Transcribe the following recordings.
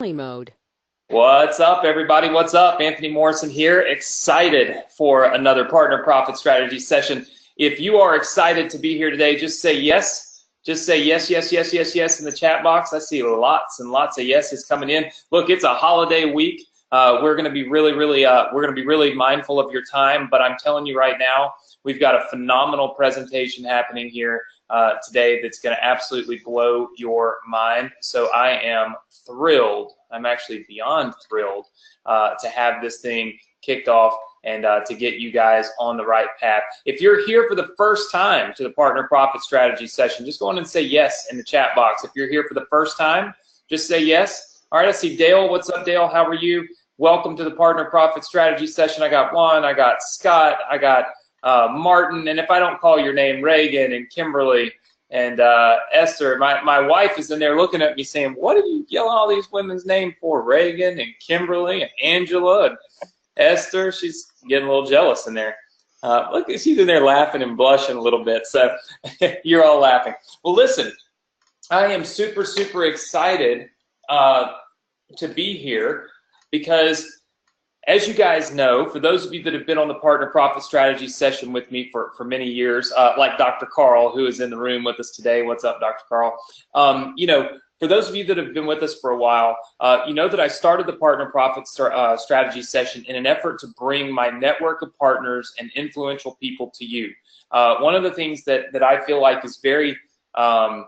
Mode. What's up, everybody? What's up? Anthony Morrison here. Excited for another Partner Profit Strategy session. If you are excited to be here today, just say yes. Just say yes, yes, yes, yes, yes in the chat box. I see lots and lots of yeses coming in. Look, it's a holiday week. We're going to be really mindful of your time. But I'm telling you right now, we've got a phenomenal presentation happening here today that's going to absolutely blow your mind. So I am thrilled. I'm actually beyond thrilled to have this thing kicked off and to get you guys on the right path. If you're here for the first time to the Partner Profit Strategy session, just go on and say yes in the chat box. If you're here for the first time, just say yes. All right, I see Dale. What's up, Dale? How are you? Welcome to the Partner Profit Strategy session. I got Juan, I got Scott, I got Martin, and if I don't call your name, Reagan and Kimberly and Esther. My wife is in there looking at me saying, what are you yelling all these women's names for? Reagan and Kimberly and Angela and Esther. She's getting a little jealous in there. Look, she's in there laughing and blushing a little bit, so you're all laughing. Well, listen, I am super, super excited to be here because, as you guys know, for those of you that have been on the Partner Profit Strategy session with me for many years, like Dr. Carl, who is in the room with us today. What's up, Dr. Carl? You know, for those of you that have been with us for a while, you know that I started the Partner Profit Strategy session in an effort to bring my network of partners and influential people to you. One of the things that I feel like is very, I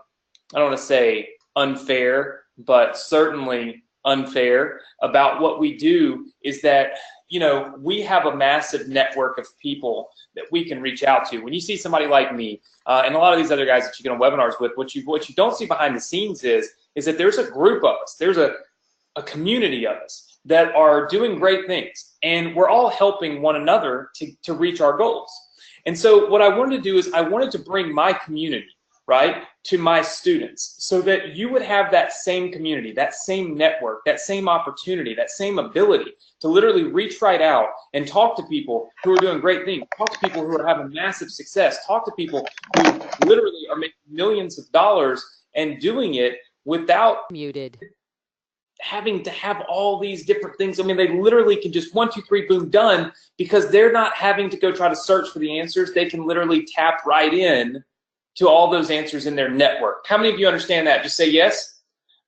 don't want to say unfair, but certainly unfair about what we do is that, you know, we have a massive network of people that we can reach out to. When you see somebody like me and a lot of these other guys that you get on webinars with, what you don't see behind the scenes is that there's a group of us, there's a community of us that are doing great things, and we're all helping one another to reach our goals. And so what I wanted to do is I wanted to bring my community, right, to my students so that you would have that same community, that same network, that same opportunity, that same ability to literally reach right out and talk to people who are doing great things, talk to people who are having massive success, talk to people who literally are making millions of dollars and doing it without having to have all these different things. I mean, they literally can just 1, 2, 3, boom, done, because they're not having to go try to search for the answers. They can literally tap right in to all those answers in their network. How many of you understand that? Just say yes,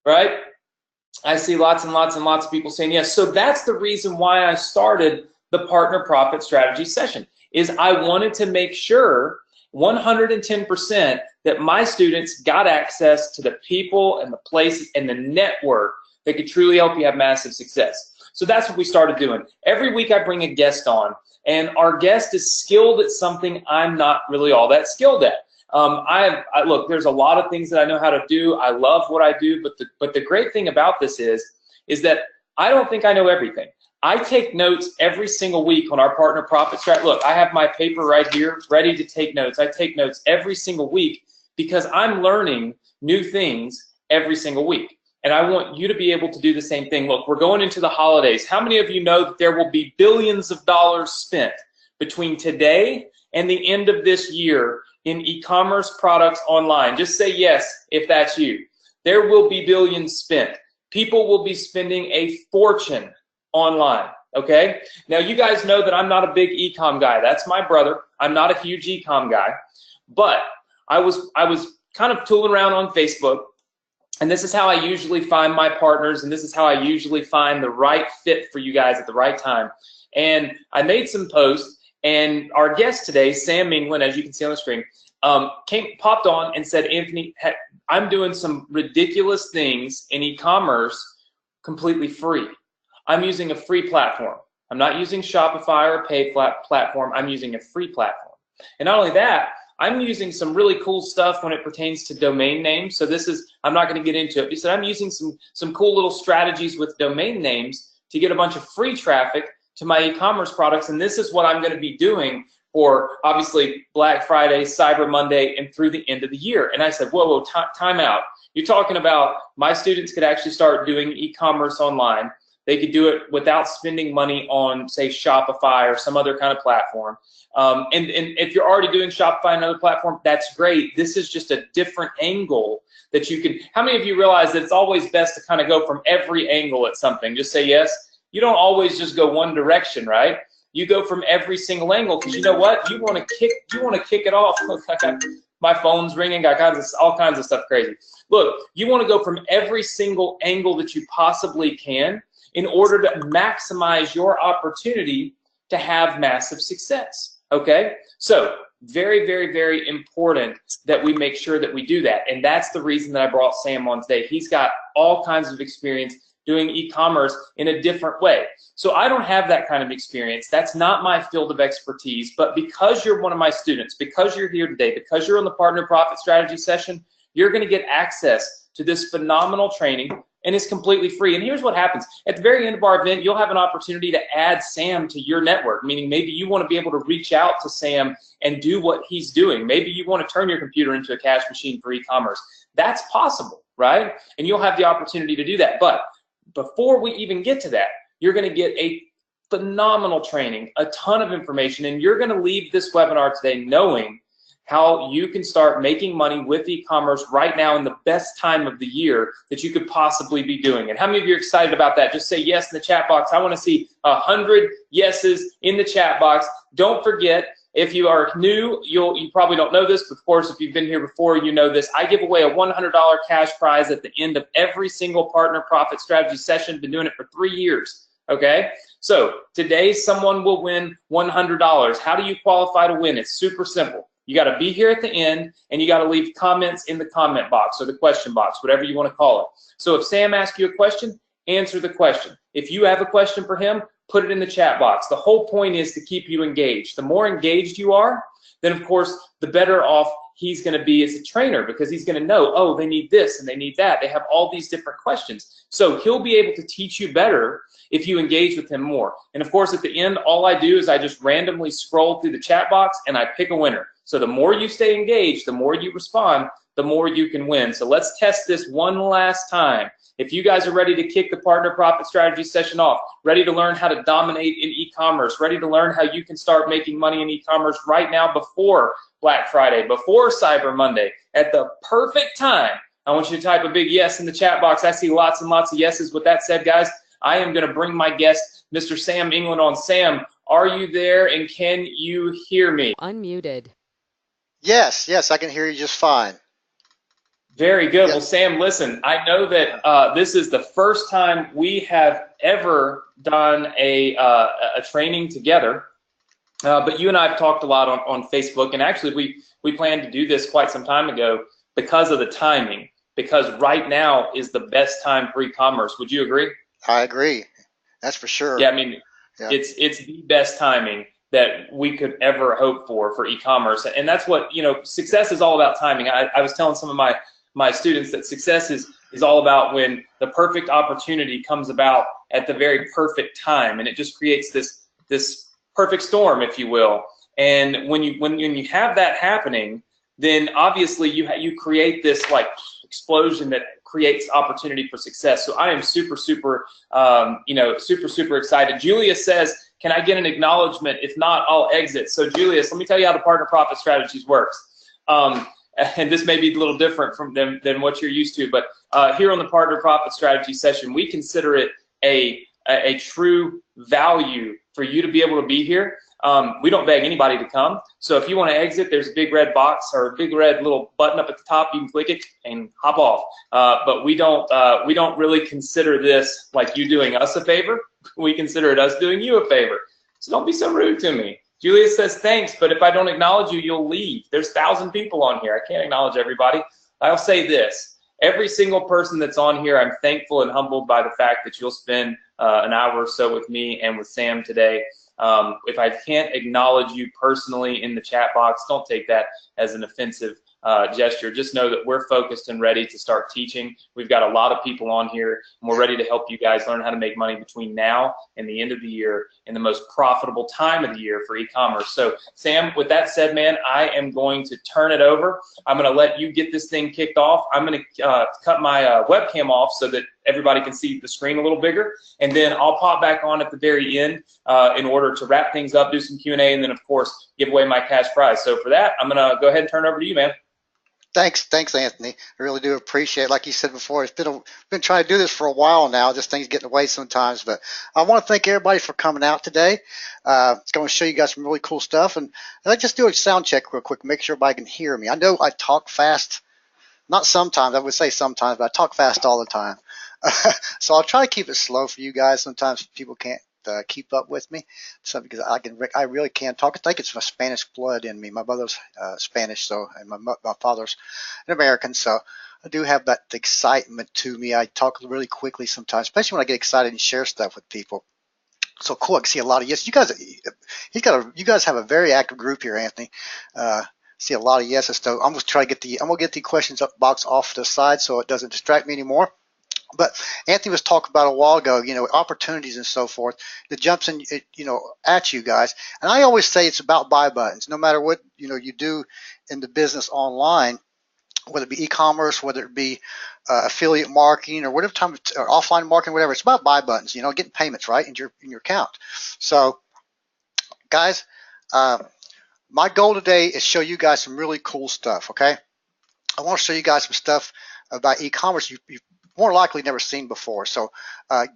right? I see lots and lots and lots of people saying yes. So that's the reason why I started the Partner Profit Strategy session, is I wanted to make sure 110% that my students got access to the people and the places and the network that could truly help you have massive success. So that's what we started doing. Every week I bring a guest on, and our guest is skilled at something I'm not really all that skilled at. Look, there's a lot of things that I know how to do. I love what I do, but the great thing about this is that I don't think I know everything. I take notes every single week on our Partner Profit Strategy. Look, I have my paper right here ready to take notes. I take notes every single week because I'm learning new things every single week. And I want you to be able to do the same thing. Look, we're going into the holidays. How many of you know that there will be billions of dollars spent between today and the end of this year in e-commerce products online? Just say yes if that's you. There will be billions spent. People will be spending a fortune online, okay? Now, you guys know that I'm not a big e-com guy. That's my brother. I'm not a huge e-com guy. But I was kind of tooling around on Facebook, and this is how I usually find my partners, and this is how I usually find the right fit for you guys at the right time. And I made some posts, and our guest today, Sam Minglin, as you can see on the screen, popped on and said, Anthony, I'm doing some ridiculous things in e-commerce completely free. I'm using a free platform. I'm not using Shopify or a paid platform. I'm using a free platform. And not only that, I'm using some really cool stuff when it pertains to domain names. So this is, I'm not going to get into it. He said, I'm using some cool little strategies with domain names to get a bunch of free traffic to my e-commerce products, and this is what I'm going to be doing for, obviously, Black Friday, Cyber Monday, and through the end of the year. And I said, whoa, time out. You're talking about my students could actually start doing e-commerce online They could do it without spending money on, say, Shopify or some other kind of platform. And if you're already doing Shopify and another platform, that's great. This is just a different angle that you can. How many of you realize that it's always best to kind of go from every angle at something? Just say yes. You don't always just go one direction, right? You go from every single angle, because you know what? You want to kick it off. My phone's ringing, got all kinds of stuff crazy. Look, you want to go from every single angle that you possibly can in order to maximize your opportunity to have massive success, okay? So very, very, very important that we make sure that we do that. And that's the reason that I brought Sam on today. He's got all kinds of experience doing e-commerce in a different way. So I don't have that kind of experience. That's not my field of expertise. But because you're one of my students, because you're here today, because you're on the Partner Profit Strategy session, you're going to get access to this phenomenal training, and it's completely free. And here's what happens. At the very end of our event, you'll have an opportunity to add Sam to your network, meaning maybe you want to be able to reach out to Sam and do what he's doing. Maybe you want to turn your computer into a cash machine for e-commerce. That's possible, right? And you'll have the opportunity to do that. But before we even get to that, you're going to get a phenomenal training, a ton of information, and you're going to leave this webinar today knowing how you can start making money with e-commerce right now in the best time of the year that you could possibly be doing. And how many of you are excited about that? Just say yes in the chat box. I want to see 100 yeses in the chat box. Don't forget, if you are new, you probably don't know this, but of course, if you've been here before, you know this. I give away a $100 cash prize at the end of every single Partner Profit Strategy session. Been doing it for 3 years, okay? So today, someone will win $100. How do you qualify to win? It's super simple. You got to be here at the end, and you got to leave comments in the comment box or the question box, whatever you want to call it. So if Sam asks you a question, answer the question. If you have a question for him, put it in the chat box. The whole point is to keep you engaged. The more engaged you are, then of course, the better off he's going to be as a trainer, because he's going to know, oh, they need this and they need that. They have all these different questions. So he'll be able to teach you better if you engage with him more. And of course, at the end, all I do is I just randomly scroll through the chat box and I pick a winner. So the more you stay engaged, the more you respond, the more you can win. So let's test this one last time. If you guys are ready to kick the Partner Profit Strategy session off, ready to learn how to dominate in e-commerce, ready to learn how you can start making money in e-commerce right now before Black Friday, before Cyber Monday, at the perfect time, I want you to type a big yes in the chat box. I see lots and lots of yeses. With that said, guys, I am going to bring my guest, Mr. Sam England, on. Sam, are you there, and can you hear me? Unmuted. Yes, I can hear you just fine. Very good. Well, Sam, listen, I know that this is the first time we have ever done a training together, but you and I have talked a lot on Facebook, and actually we planned to do this quite some time ago because of the timing, because right now is the best time for e-commerce. Would you agree? I agree. That's for sure. Yeah, I mean, it's the best timing that we could ever hope for e-commerce, and that's what, you know, success is all about timing. I was telling some of my students that success is all about when the perfect opportunity comes about at the very perfect time, and it just creates this perfect storm, if you will. And when you have that happening, then obviously you create this like explosion that creates opportunity for success. So I am super excited. Julius says, can I get an acknowledgement? If not, I'll exit. So Julius, let me tell you how the Partner Profit Strategies works. And this may be a little different than what you're used to, but here on the Partner Profit Strategy session, we consider it a true value for you to be able to be here. We don't beg anybody to come. So if you want to exit, there's a big red box or a big red little button up at the top. You can click it and hop off. But we don't really consider this like you doing us a favor. We consider it us doing you a favor. So don't be so rude to me. Julius says, thanks, but if I don't acknowledge you, you'll leave. There's 1,000 people on here. I can't acknowledge everybody. I'll say this. Every single person that's on here, I'm thankful and humbled by the fact that you'll spend an hour or so with me and with Sam today. If I can't acknowledge you personally in the chat box, don't take that as an offensive gesture. Just know that we're focused and ready to start teaching. We've got a lot of people on here, and we're ready to help you guys learn how to make money between now and the end of the year in the most profitable time of the year for e-commerce. So Sam, with that said, man, I am going to turn it over. I'm going to let you get this thing kicked off. I'm going to cut my webcam off so that everybody can see the screen a little bigger. And then I'll pop back on at the very end in order to wrap things up, do some Q&A, and then, of course, give away my cash prize. So for that, I'm going to go ahead and turn it over to you, man. Thanks, Anthony. I really do appreciate it. Like you said before, it's been trying to do this for a while now. Just things get in the way sometimes. But I want to thank everybody for coming out today. It's going to show you guys some really cool stuff. And let's just do a sound check real quick, make sure everybody can hear me. I know I talk fast. Not sometimes, I would say sometimes, but I talk fast all the time. So I'll try to keep it slow for you guys. Sometimes people can't keep up with me, so because I really can talk. I think it's my Spanish blood in me. My mother's Spanish, so, and my father's an American, so I do have that excitement to me. I talk really quickly sometimes, especially when I get excited and share stuff with people. So cool. I can see a lot of yes. You guys have a very active group here, Anthony. See a lot of yeses. So I'm gonna get the questions box off to the side so it doesn't distract me anymore. But Anthony was talking about a while ago, opportunities and so forth that jumps in, at you guys. And I always say it's about buy buttons. No matter what, you do in the business online, whether it be e-commerce, whether it be affiliate marketing or whatever or offline marketing, whatever. It's about buy buttons, getting payments right in your account. So, guys, my goal today is show you guys some really cool stuff. Okay, I want to show you guys some stuff about e-commerce you've more likely never seen before. So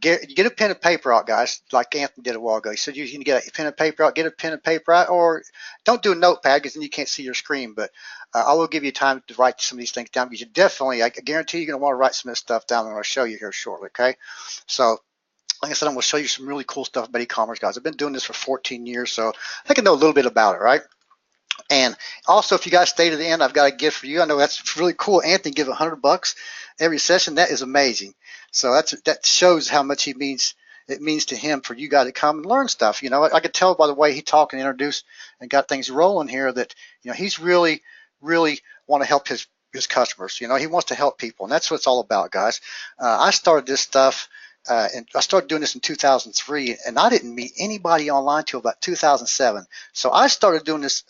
get a pen and paper out, guys, like Anthony did a while ago. He said you can get a pen and paper out, get a pen and paper out, or don't do a notepad because then you can't see your screen. But I will give you time to write some of these things down because I guarantee you're going to want to write some of this stuff down. I'm going to show you here shortly, okay? So like I said, I'm going to show you some really cool stuff about e-commerce, guys. I've been doing this for 14 years, so I can know a little bit about it, right? And also, if you guys stay to the end, I've got a gift for you. I know that's really cool. Anthony give $100 every session. That is amazing. So that shows how much it means to him for you guys to come and learn stuff. I could tell by the way he talked and introduced and got things rolling here that he's really want to help his customers. He wants to help people, and that's what it's all about, guys. I started this stuff. And I started doing this in 2003, and I didn't meet anybody online till about 2007. So I started doing this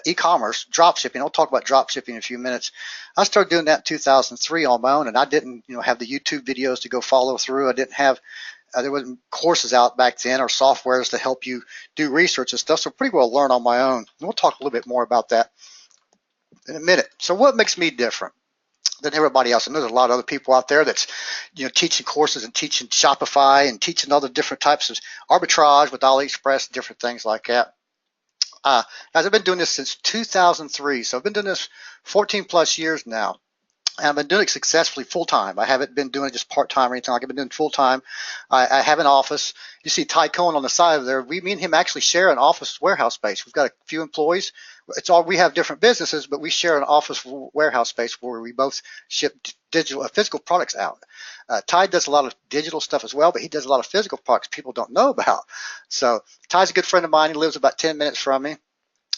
e-commerce, drop shipping. I'll talk about drop shipping in a few minutes. I started doing that in 2003 on my own, and I didn't, have the YouTube videos to go follow through. I didn't have, there wasn't courses out back then or softwares to help you do research and stuff. So pretty well learn on my own. And we'll talk a little bit more about that in a minute. So what makes me different than everybody else? And there's a lot of other people out there that's, teaching courses and teaching Shopify and teaching other different types of arbitrage with AliExpress, different things like that. Guys, I've been doing this since 2003, so I've been doing this 14 plus years now. And I've been doing it successfully full-time. I haven't been doing it just part-time or anything like. I've been doing full-time. I have an office. You see Ty Cohen on the side of there. Me and him actually share an office warehouse space. We've got a few employees. We have different businesses, but we share an office warehouse space where we both ship physical products out. Ty does a lot of digital stuff as well, but he does a lot of physical products people don't know about. So Ty's a good friend of mine. He lives about 10 minutes from me.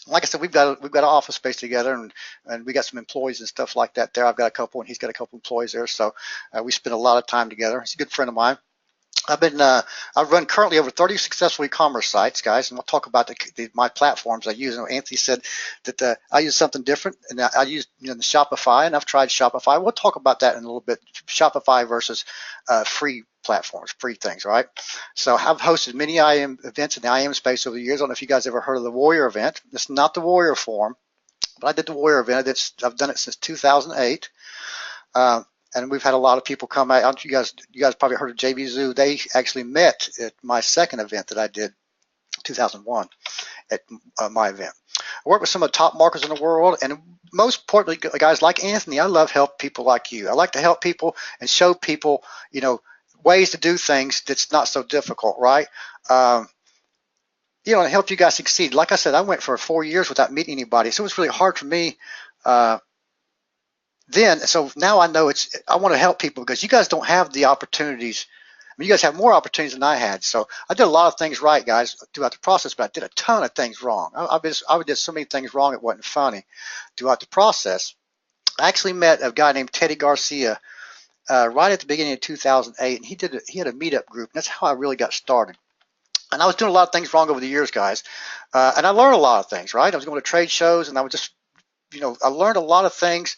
Like I said, we've got an office space together, and we got some employees and stuff like that there. I've got a couple, and he's got a couple employees there. So we spend a lot of time together. He's a good friend of mine. I've run currently over 30 successful e-commerce sites, guys, and we'll talk about my platforms I use. Anthony said that I use something different, and I use the Shopify, and I've tried Shopify. We'll talk about that in a little bit. Shopify versus free platforms, free things, right? So I've hosted many IAM events in the IAM space over the years. I don't know if you guys ever heard of the Warrior event. It's not the Warrior Forum, but I did the Warrior event. I've done it since 2008. And we've had a lot of people come out. You guys probably heard of JB Zoo. They actually met at my second event that I did, 2001, at my event. I work with some of the top marketers in the world, and most importantly, guys like Anthony, I love help people like you. I like to help people and show people, ways to do things that's not so difficult, right? And help you guys succeed. Like I said, I went for 4 years without meeting anybody, so it was really hard for me. So now I know I want to help people because you guys don't have the opportunities. I mean, you guys have more opportunities than I had. So I did a lot of things right, guys, throughout the process, but I did a ton of things wrong. I did so many things wrong it wasn't funny throughout the process. I actually met a guy named Teddy Garcia right at the beginning of 2008, and he had a meetup group, and that's how I really got started. And I was doing a lot of things wrong over the years, guys, and I learned a lot of things, right? I was going to trade shows, and I was just, I learned a lot of things.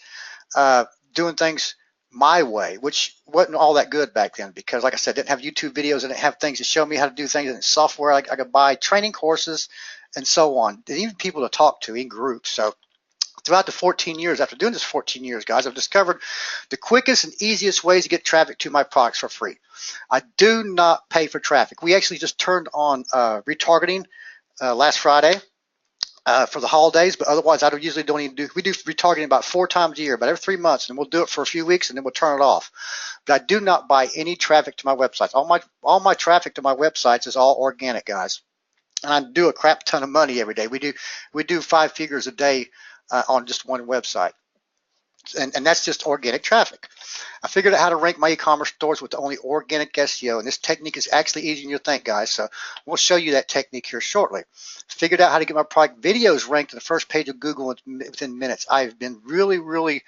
Doing things my way, which wasn't all that good back then because, like I said, I didn't have YouTube videos, I didn't have things to show me how to do things, and software I could buy, training courses, and so on, and even people to talk to in groups. So throughout the 14 years, after doing this 14 years, guys, I've discovered the quickest and easiest ways to get traffic to my products for free. I do not pay for traffic. We actually just turned on retargeting last Friday. For the holidays, but otherwise I usually don't even do. We do retargeting about 4 times a year, about every 3 months, and we'll do it for a few weeks, and then we'll turn it off. But I do not buy any traffic to my websites. All my traffic to my websites is all organic, guys, and I do a crap ton of money every day. We do 5 figures a day on just one website, and that's just organic traffic. I figured out how to rank my e-commerce stores with only organic SEO, and this technique is actually easier than you think, guys. So we'll show you that technique here shortly. Figured out how to get my product videos ranked to the first page of Google within minutes. I've been really, really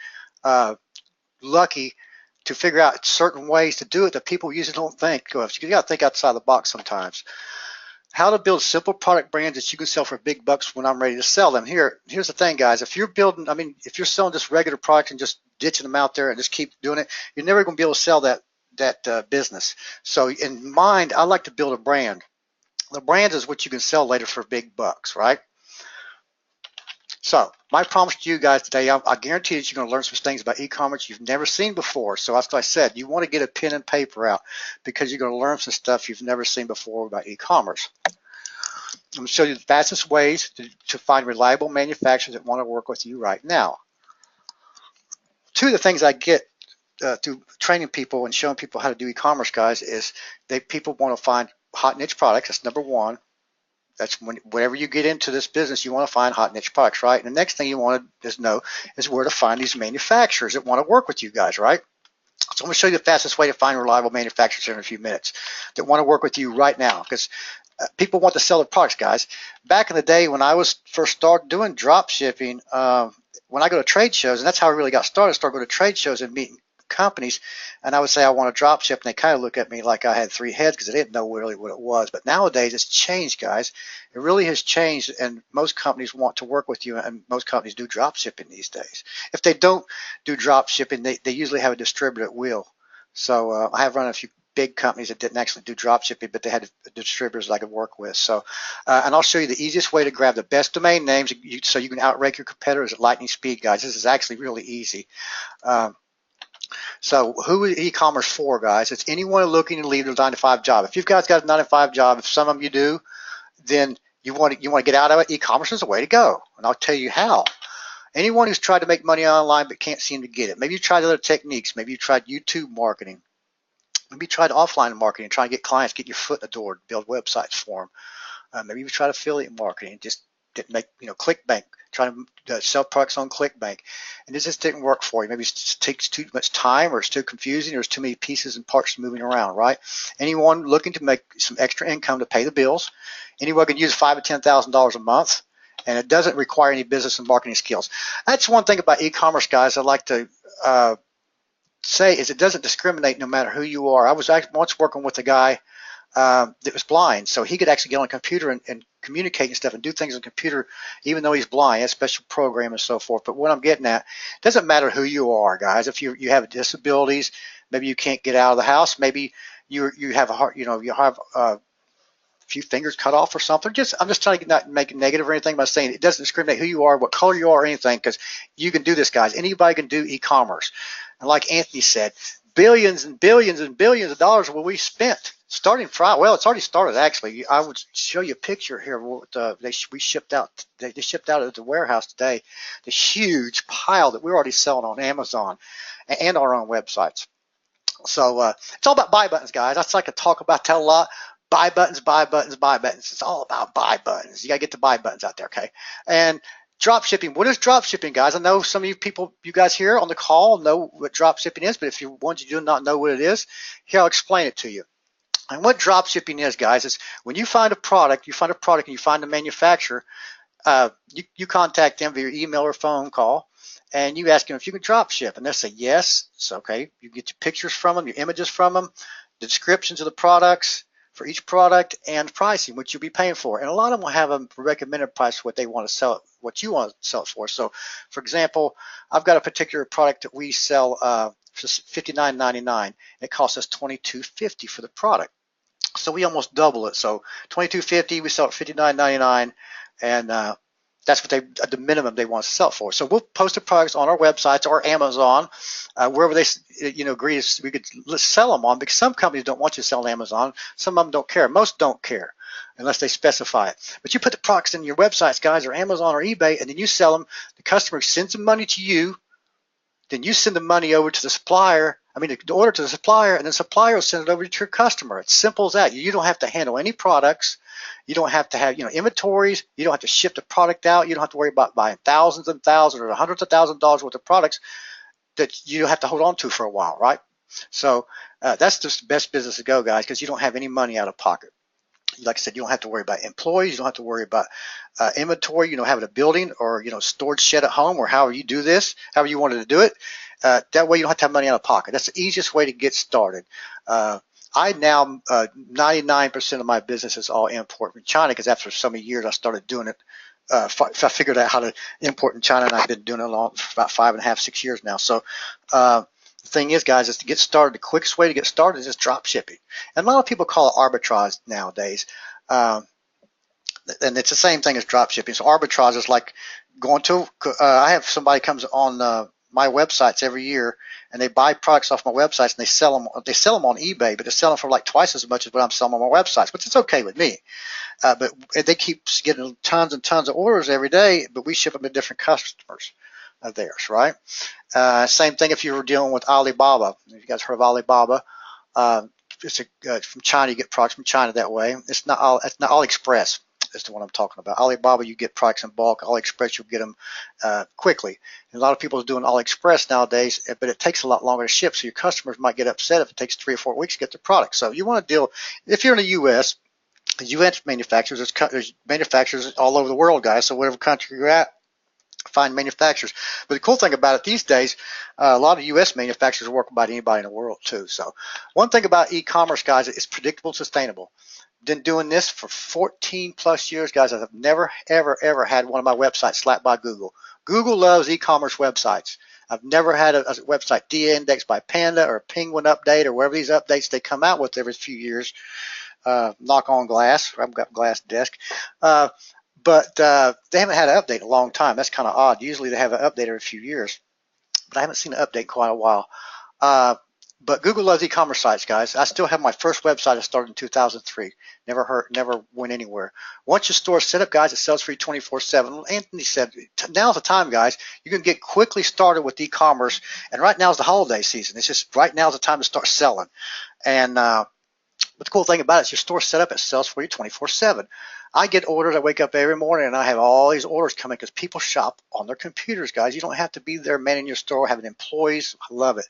lucky to figure out certain ways to do it that people usually don't think of. You got to think outside the box sometimes. How to build simple product brands that you can sell for big bucks when I'm ready to sell them. Here's the thing, guys. If you're building, if you're selling just regular products and just ditching them out there and just keep doing it, you're never going to be able to sell that business. So in mind, I like to build a brand. The brand is what you can sell later for big bucks, right? So my promise to you guys today, I guarantee that you're going to learn some things about e-commerce you've never seen before. So that's what I said. You want to get a pen and paper out because you're going to learn some stuff you've never seen before about e-commerce. I'm going to show you the fastest ways to find reliable manufacturers that want to work with you right now. 2 of the things I get through training people and showing people how to do e-commerce, guys, is people want to find hot niche products. That's number 1. That's whenever you get into this business, you want to find hot niche products, right? And the next thing you want to know is where to find these manufacturers that want to work with you guys, right? So I'm going to show you the fastest way to find reliable manufacturers in a few minutes that want to work with you right now, because people want to sell their products, guys. Back in the day when I was first started doing drop shipping, when I go to trade shows, and that's how I really got started, I started going to trade shows and meeting companies, and I would say I want to drop ship, and they kind of look at me like I had 3 heads because they didn't know really what it was. But nowadays it's changed, guys. It really has changed, and most companies want to work with you, and most companies do drop shipping these days. If they don't do drop shipping, they usually have a distributor at will. So I have run a few big companies that didn't actually do drop shipping, but they had distributors that I could work with. So, and I'll show you the easiest way to grab the best domain names so you can outrank your competitors at lightning speed, guys. This is actually really easy. So who is e-commerce for, guys? It's anyone looking to leave their 9-to-5 job. If you've guys got a 9-to-5 job, if some of you do, then you want to get out of it. E-commerce is the way to go, and I'll tell you how. Anyone who's tried to make money online but can't seem to get it. Maybe you tried other techniques. Maybe you tried YouTube marketing. Maybe you tried offline marketing, trying to get clients, get your foot in the door, build websites for them. Maybe you tried affiliate marketing, just didn't make, ClickBank, trying to sell products on ClickBank, and this just didn't work for you. Maybe it just takes too much time, or it's too confusing, or there's too many pieces and parts moving around, right? Anyone looking to make some extra income to pay the bills, anyone can use $5,000 to $10,000 a month, and it doesn't require any business and marketing skills. That's one thing about e-commerce, guys, I like to say is it doesn't discriminate no matter who you are. I was once working with a guy that was blind, so he could actually get on a computer and communicate and stuff and do things on a computer even though he's blind. He has a special program and so forth. But what I'm getting at, it doesn't matter who you are, guys. If you have disabilities, maybe you can't get out of the house, maybe you have a heart, you have a few fingers cut off or something. I'm just trying to not make it negative or anything by saying it doesn't discriminate who you are, what color you are, or anything, because you can do this, guys. Anybody can do e-commerce. And like Anthony said, billions and billions and billions of dollars will we spent starting Friday. Well, it's already started, actually. I would show you a picture here. We shipped out. They shipped out at the warehouse today. The huge pile that we're already selling on Amazon and our own websites. So it's all about buy buttons, guys. That's like I talk about that a lot. Buy buttons, buy buttons, buy buttons. It's all about buy buttons. You got to get the buy buttons out there, okay? And drop shipping. What is drop shipping, guys? I know some of you guys here on the call know what drop shipping is, but if you do not know what it is, here I'll explain it to you. And what drop shipping is, guys, is when you find a product, and you find a manufacturer, you contact them via email or phone call, and you ask them if you can drop ship, and they'll say yes. It's okay. You get your pictures from them, your images from them, the descriptions of the products for each product, and pricing, which you'll be paying for. And a lot of them will have a recommended price for what they want to sell, what you want to sell it for. So, for example, I've got a particular product that we sell for $59.99. It costs us $22.50 for the product. So we almost double it. So $22.50, we sell it $59.99, and that's what the minimum they want to sell it for. So we'll post the products on our websites or Amazon, wherever they agree we could sell them on, because some companies don't want you to sell on Amazon. Some of them don't care. Most don't care unless they specify it. But you put the products in your websites, guys, or Amazon or eBay, and then you sell them. The customer sends the money to you. Then you send the money over to the supplier, the order to the supplier, and the supplier will send it over to your customer. It's simple as that. You don't have to handle any products. You don't have to have, inventories. You don't have to ship the product out. You don't have to worry about buying thousands and thousands or hundreds of thousands of dollars worth of products that you have to hold on to for a while, right? So that's just the best business to go, guys, because you don't have any money out of pocket. Like I said, you don't have to worry about employees. You don't have to worry about inventory, having a building or, storage shed at home, or however you do this, however you wanted to do it. That way you don't have to have money out of pocket. That's the easiest way to get started. I now, 99% of my business is all import from China, because after so many years I started doing it. I figured out how to import in China, and I've been doing it for about 5.5, 6 years now. So the thing is, guys, is to get started. The quickest way to get started is just drop shipping. And a lot of people call it arbitrage nowadays. And it's the same thing as drop shipping. So arbitrage is like going to, I have somebody comes on my websites every year, and they buy products off my websites, and they sell them on eBay, but they sell them for like twice as much as what I'm selling on my websites, which is okay with me. But they keep getting tons and tons of orders every day, but we ship them to different customers of theirs, right? Same thing if you were dealing with Alibaba. If you guys heard of Alibaba, it's from China. You get products from China that way. It's not AliExpress. Is the one I'm talking about. Alibaba, you get products in bulk. AliExpress, you get them quickly. And a lot of people are doing AliExpress nowadays, but it takes a lot longer to ship. So your customers might get upset if it takes 3 or 4 weeks to get the product. So you want to deal. If you're in the U.S., U.S. manufacturers, there's manufacturers all over the world, guys. So whatever country you're at, find manufacturers. But the cool thing about it these days, a lot of U.S. manufacturers work about anybody in the world too. So one thing about e-commerce, guys, it's predictable, sustainable. Been doing this for 14 plus years, guys. I've never, ever had one of my websites slapped by Google. Google loves e-commerce websites. I've never had a website de-indexed by Panda or Penguin Update or wherever these updates they come out with every few years. Knock on glass. I've got a glass desk. But they haven't had an update in a long time. That's kind of odd. Usually they have an update every few years, but I haven't seen an update in quite a while. But Google loves e-commerce sites, guys. I still have my first website I started in 2003. Never went anywhere. Once your store is set up, guys, it sells for you 24/7. Anthony said, now's the time, guys. You can get quickly started with e-commerce, and right now is the holiday season. It's just right now is the time to start selling. And but the cool thing about it is your store set up, it sells for you 24/7. I get orders. I wake up every morning and I have all these orders coming because people shop on their computers, guys. You don't have to be there manning your store, having employees. I love it.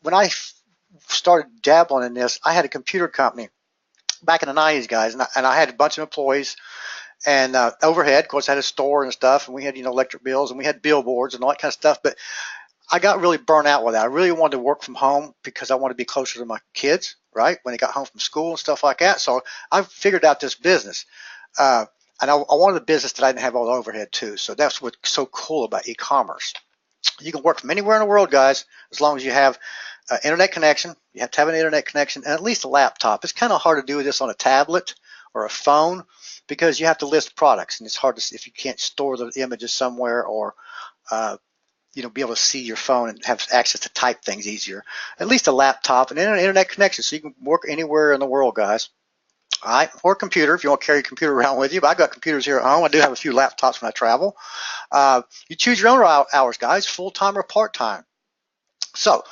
When I started dabbling in this, I had a computer company back in the 90s, guys, and I had a bunch of employees and overhead. Of course, I had a store and stuff, and we had electric bills, and we had billboards and all that kind of stuff. But I got really burnt out with that. I really wanted to work from home because I wanted to be closer to my kids, right, when they got home from school and stuff like that. So I figured out this business. And I wanted a business that I didn't have all the overhead too. So that's what's so cool about e-commerce. You can work from anywhere in the world, guys, as long as you have an internet connection. You have to have an internet connection and at least a laptop. It's kind of hard to do this on a tablet or a phone because you have to list products, and it's hard to see if you can't store the images somewhere or be able to see your phone and have access to type things easier. At least a laptop and an internet connection so you can work anywhere in the world, guys. All right, or a computer if you want to carry a computer around with you. But I've got computers here at home. I do have a few laptops when I travel. You choose your own hours, guys, full-time or part-time. So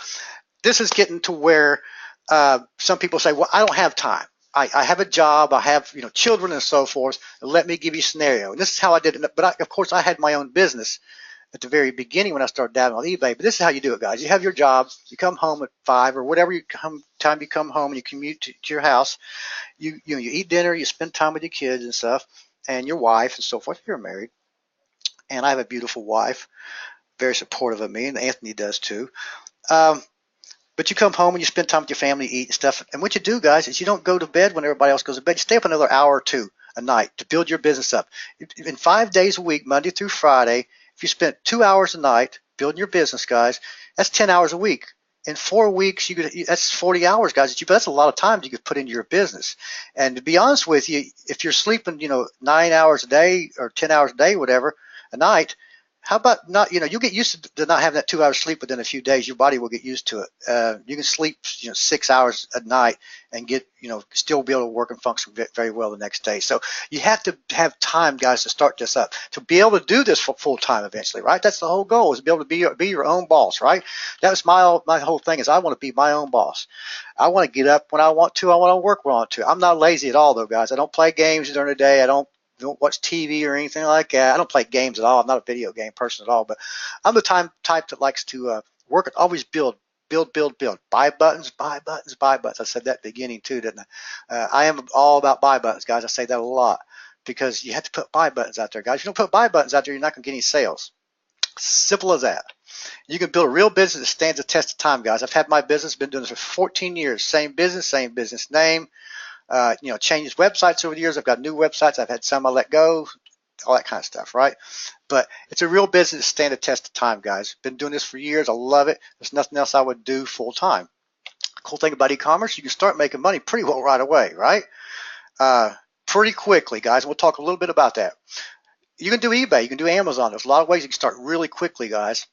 this is getting to where some people say, well, I don't have time. I have a job. I have children and so forth. Let me give you a scenario. And this is how I did it. But of course, I had my own business at the very beginning when I started dabbling on eBay. But this is how you do it, guys. You have your job. You come home at 5 or whatever time you come home and you commute to your house. You eat dinner. You spend time with your kids and stuff and your wife and so forth. You're married. And I have a beautiful wife, very supportive of me, and Anthony does too. But you come home and you spend time with your family, eat and stuff. And what you do, guys, is you don't go to bed when everybody else goes to bed. You stay up another hour or two. a night to build your business up. In 5 days a week, Monday through Friday, if you spent 2 hours a night building your business, guys, that's 10 hours a week. In 4 weeks, that's 40 hours, guys. That's a lot of time you could put into your business. And to be honest with you, if you're sleeping, 9 hours a day or 10 hours a day, whatever, a night, how about not, you'll get used to not having that 2 hours sleep within a few days. Your body will get used to it. You can sleep, 6 hours a night and get, still be able to work and function very well the next day. So you have to have time, guys, to start this up, to be able to do this full time eventually, right? That's the whole goal, is to be able to be your own boss, right? That's my whole thing, is I want to be my own boss. I want to get up when I want to. I want to work when I want to. I'm not lazy at all, though, guys. I don't play games during the day. I don't watch TV or anything like that. I don't play games at all. I'm not a video game person at all, but I'm the type that likes to work and always build. Buy buttons, buy buttons, buy buttons. I said that at the beginning too, didn't I? I am all about buy buttons, guys. I say that a lot because you have to put buy buttons out there, guys. If you don't put buy buttons out there, you're not going to get any sales. Simple as that. You can build a real business that stands the test of time, guys. I've had my business, been doing this for 14 years. Same business name. Changed websites over the years. I've got new websites. I've had some I let go, all that kind of stuff, right? But it's a real business that stand the test of time, guys. Been doing this for years. I love it. There's nothing else I would do full time. Cool thing about e-commerce, you can start making money pretty well right away, right? Pretty quickly, guys. We'll talk a little bit about that. You can do eBay. You can do Amazon. There's a lot of ways you can start really quickly, guys.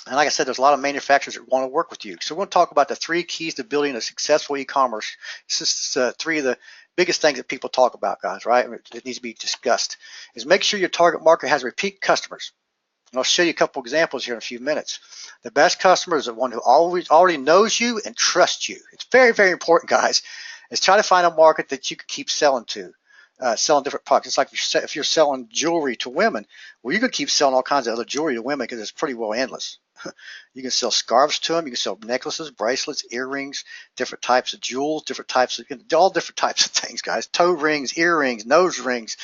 And like I said, there's a lot of manufacturers that want to work with you. So we're going to talk about the 3 keys to building a successful e-commerce. This is 3 of the biggest things that people talk about, guys, right? It needs to be discussed. Is make sure your target market has repeat customers. And I'll show you a couple examples here in a few minutes. The best customer is the one who already knows you and trusts you. It's very, very important, guys. Is try to find a market that you can keep selling to. Selling different products. It's like if you're selling jewelry to women, well, you can keep selling all kinds of other jewelry to women because it's pretty well endless. You can sell scarves to them. You can sell necklaces, bracelets, earrings, different types of jewels, all different types of things, guys. Toe rings, earrings, nose rings.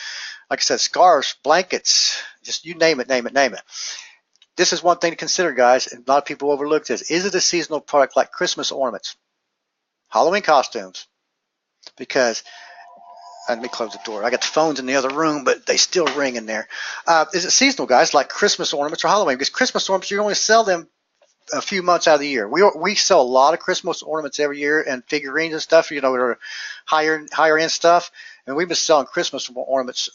Like I said, scarves, blankets, just you name it, name it, name it. This is one thing to consider, guys, and a lot of people overlook this. Is it a seasonal product like Christmas ornaments, Halloween costumes? Because let me close the door. I got the phones in the other room, but they still ring in there. Is it seasonal, guys, like Christmas ornaments or Halloween? Because Christmas ornaments, you only sell them a few months out of the year. We sell a lot of Christmas ornaments every year and figurines and stuff, that are higher end stuff. And we've been selling Christmas ornaments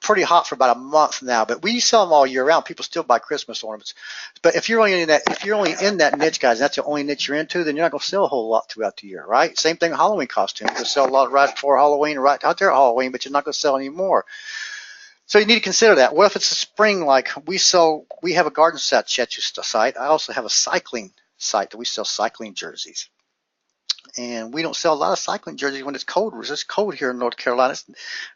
pretty hot for about a month now. But we sell them all year round. People still buy Christmas ornaments. But if you're only in that niche, guys, that's the only niche you're into, then you're not going to sell a whole lot throughout the year, right? Same thing with Halloween costumes. You'll sell a lot right before Halloween, right out there at Halloween, but you're not going to sell any more. So you need to consider that. What if it's a spring, like we have a garden site. I also have a cycling site that we sell cycling jerseys. And we don't sell a lot of cycling jerseys when it's cold. It's cold here in North Carolina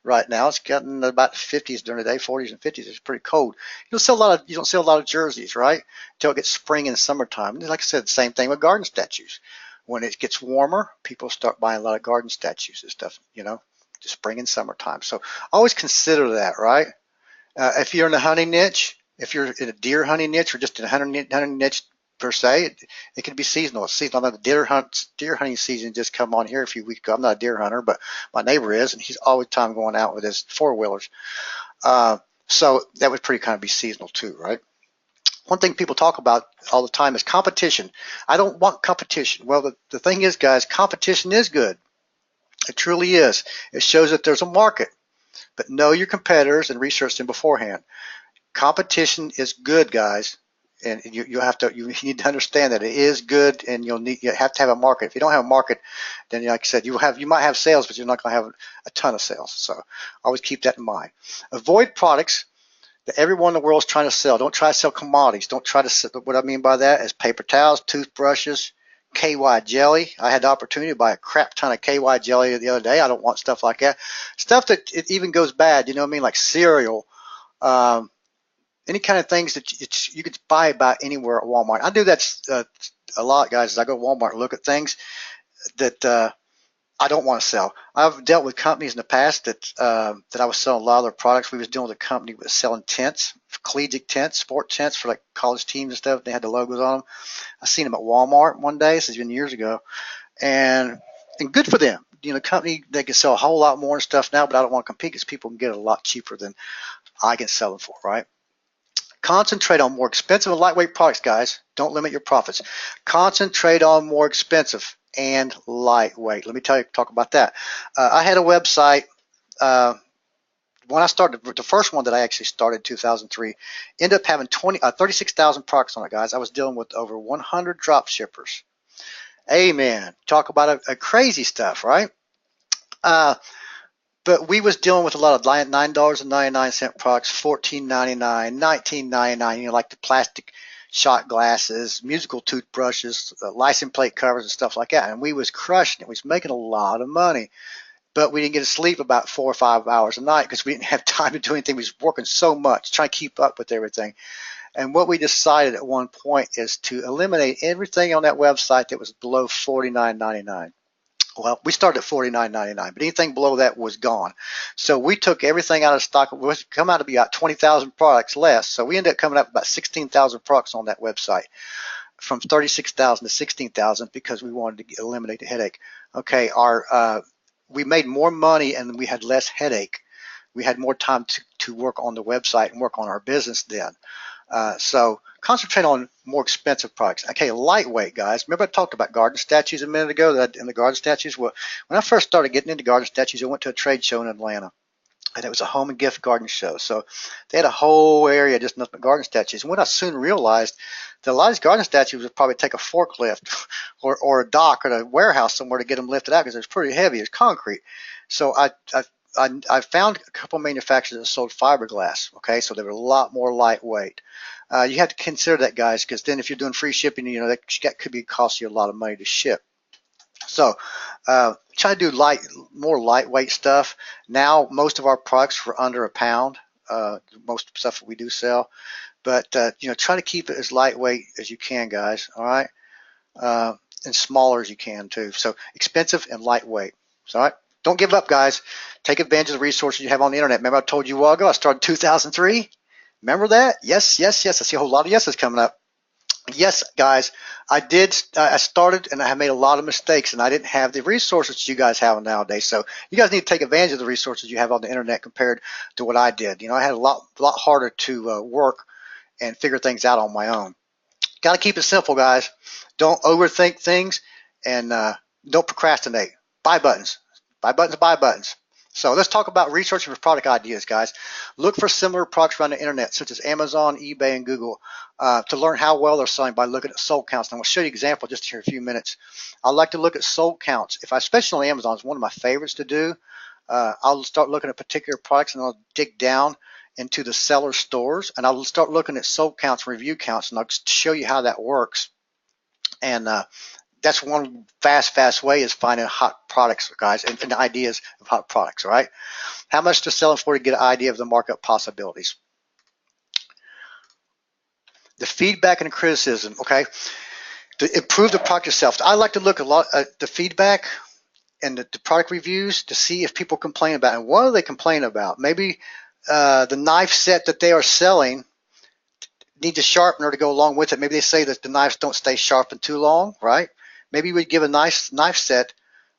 right now. It's gotten about 50s during the day, 40s and 50s. It's pretty cold. You don't sell a lot of jerseys, right? Until it gets spring and summertime. And like I said, same thing with garden statues. When it gets warmer, people start buying a lot of garden statues and stuff, just spring and summertime. So always consider that, right? If you're in a hunting niche, if you're in a deer hunting niche or just in a hunting niche per se, it can be seasonal. It's seasonal. The deer hunting season just come on here a few weeks ago. I'm not a deer hunter, but my neighbor is, and he's always time going out with his 4-wheelers. So that would pretty kind of be seasonal too, right? One thing people talk about all the time is competition. I don't want competition. Well, the thing is, guys, competition is good. It truly is. It shows that there's a market. But know your competitors and research them beforehand. Competition is good, guys. And you need to understand that it is good, and you have to have a market. If you don't have a market, then like I said, you might have sales, but you're not going to have a ton of sales. So always keep that in mind. Avoid products that everyone in the world is trying to sell. Don't try to sell commodities. Don't try to sell. What I mean by that is paper towels, toothbrushes, KY jelly. I had the opportunity to buy a crap ton of KY jelly the other day. I don't want stuff like that. Stuff that it even goes bad. You know what I mean? Like cereal. Any kind of things that you could buy about anywhere at Walmart. I do that a lot, guys. As I go to Walmart and look at things that I don't want to sell. I've dealt with companies in the past that I was selling a lot of their products. We was dealing with a company that was selling tents, collegiate tents, sport tents for like college teams and stuff. They had the logos on them. I seen them at Walmart one day. This has been years ago, and good for them. the company, they can sell a whole lot more and stuff now, but I don't want to compete because people can get it a lot cheaper than I can sell them for, right? Concentrate on more expensive and lightweight products, guys. Don't limit your profits. Concentrate on more expensive and lightweight. Let me talk about that. I had a website when I started, the first one that I actually started in 2003, ended up having 36,000 products on it, guys. I was dealing with over 100 drop shippers. Amen. Talk about a crazy stuff, right? But we was dealing with a lot of $9.99 products, $14.99, $19.99, like the plastic shot glasses, musical toothbrushes, license plate covers and stuff like that. And we was crushing it. We was making a lot of money. But we didn't get to sleep about 4 or 5 hours a night because we didn't have time to do anything. We was working so much, trying to keep up with everything. And what we decided at one point is to eliminate everything on that website that was below $49.99. Well, we started at $49.99, but anything below that was gone. So we took everything out of stock. It would come out to be about 20,000 products less. So we ended up coming up with about 16,000 products on that website, from 36,000 to 16,000, because we wanted to eliminate the headache. Okay, we made more money and we had less headache. We had more time to work on the website and work on our business then. So concentrate on more expensive products. Okay, lightweight, guys. Remember I talked about garden statues a minute ago, in the garden statues? Well, when I first started getting into garden statues, I went to a trade show in Atlanta. And it was a home and gift garden show. So they had a whole area just nothing but garden statues. And what I soon realized, that a lot of these garden statues would probably take a forklift or a dock or a warehouse somewhere to get them lifted out because it's pretty heavy. It's concrete. So I found a couple of manufacturers that sold fiberglass. Okay, so they were a lot more lightweight. You have to consider that, guys, because then if you're doing free shipping, that could cost you a lot of money to ship. So try to do more lightweight stuff. Now most of our products are under a pound. Most stuff that we do sell, but try to keep it as lightweight as you can, guys. All right, and smaller as you can too. So expensive and lightweight. All right. Don't give up, guys. Take advantage of the resources you have on the internet. Remember I told you a while ago I started in 2003. Remember that? Yes, yes, yes. I see a whole lot of yeses coming up. Yes, guys, I started and I made a lot of mistakes and I didn't have the resources you guys have nowadays. So you guys need to take advantage of the resources you have on the internet compared to what I did. I had a lot harder to work and figure things out on my own. Got to keep it simple, guys. Don't overthink things and don't procrastinate. Buy buttons. Buy buttons, buy buttons. So let's talk about researching for product ideas, guys. Look for similar products around the internet, such as Amazon, eBay, and Google, to learn how well they're selling by looking at sold counts. And I'm going to show you an example just here in a few minutes. I like to look at sold counts. Especially on Amazon, it's one of my favorites to do. I'll start looking at particular products and I'll dig down into the seller stores and I'll start looking at sold counts, review counts, and I'll show you how that works. And that's one fast way is finding hot products, guys, and ideas of hot products, all right? How much to sell them for to get an idea of the market possibilities. The feedback and the criticism, okay? To improve the product itself. I like to look a lot at the feedback and the product reviews to see if people complain about it. And what do they complain about? Maybe the knife set that they are selling needs a sharpener to go along with it. Maybe they say that the knives don't stay sharpened too long, right? Maybe we'd give a nice knife set,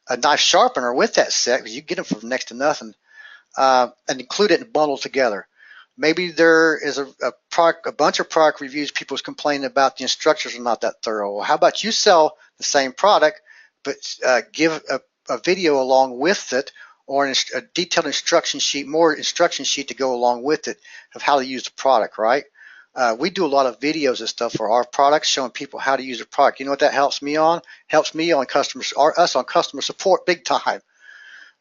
a knife sharpener with that set, because you get them for next to nothing, and include it and bundle together. Maybe there is a bunch of product reviews people's complaining about the instructions are not that thorough. Well, how about you sell the same product, but give a video along with it, or a detailed instruction sheet, more instruction sheet to go along with it of how to use the product, right? We do a lot of videos and stuff for our products, showing people how to use the product. You know what that helps me on? Helps me on us on customer support big time.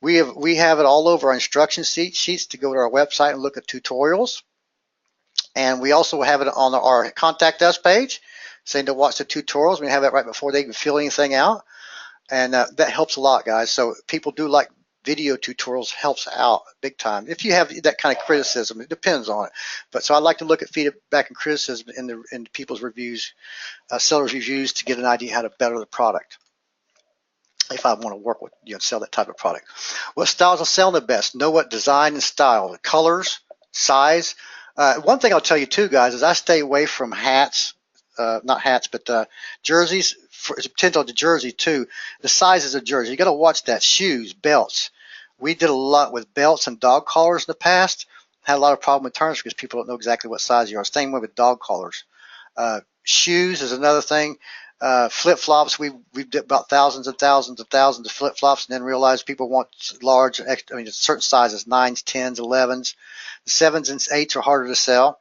We have it all over our instruction sheets to go to our website and look at tutorials. And we also have it on our contact us page, saying to watch the tutorials. We have that right before they even fill anything out. And that helps a lot, guys. So people do like video tutorials, helps out big time. If you have that kind of criticism, it depends on it. But so I like to look at feedback and criticism in people's reviews, sellers' reviews, to get an idea how to better the product. If I want to work with, sell that type of product. What styles are selling the best? Know what design and style, the colors, size. One thing I'll tell you too, guys, is I stay away from hats, not hats, but jerseys, potential to jersey too. The sizes of jersey, you got to watch that. Shoes, belts. We did a lot with belts and dog collars in the past. Had a lot of problem with terms because people don't know exactly what size you are. Same way with dog collars. Shoes is another thing. Flip-flops, we did about thousands and thousands and thousands of flip-flops, and then realized people want large, certain sizes, 9s, 10s, 11s. The 7s and 8s are harder to sell,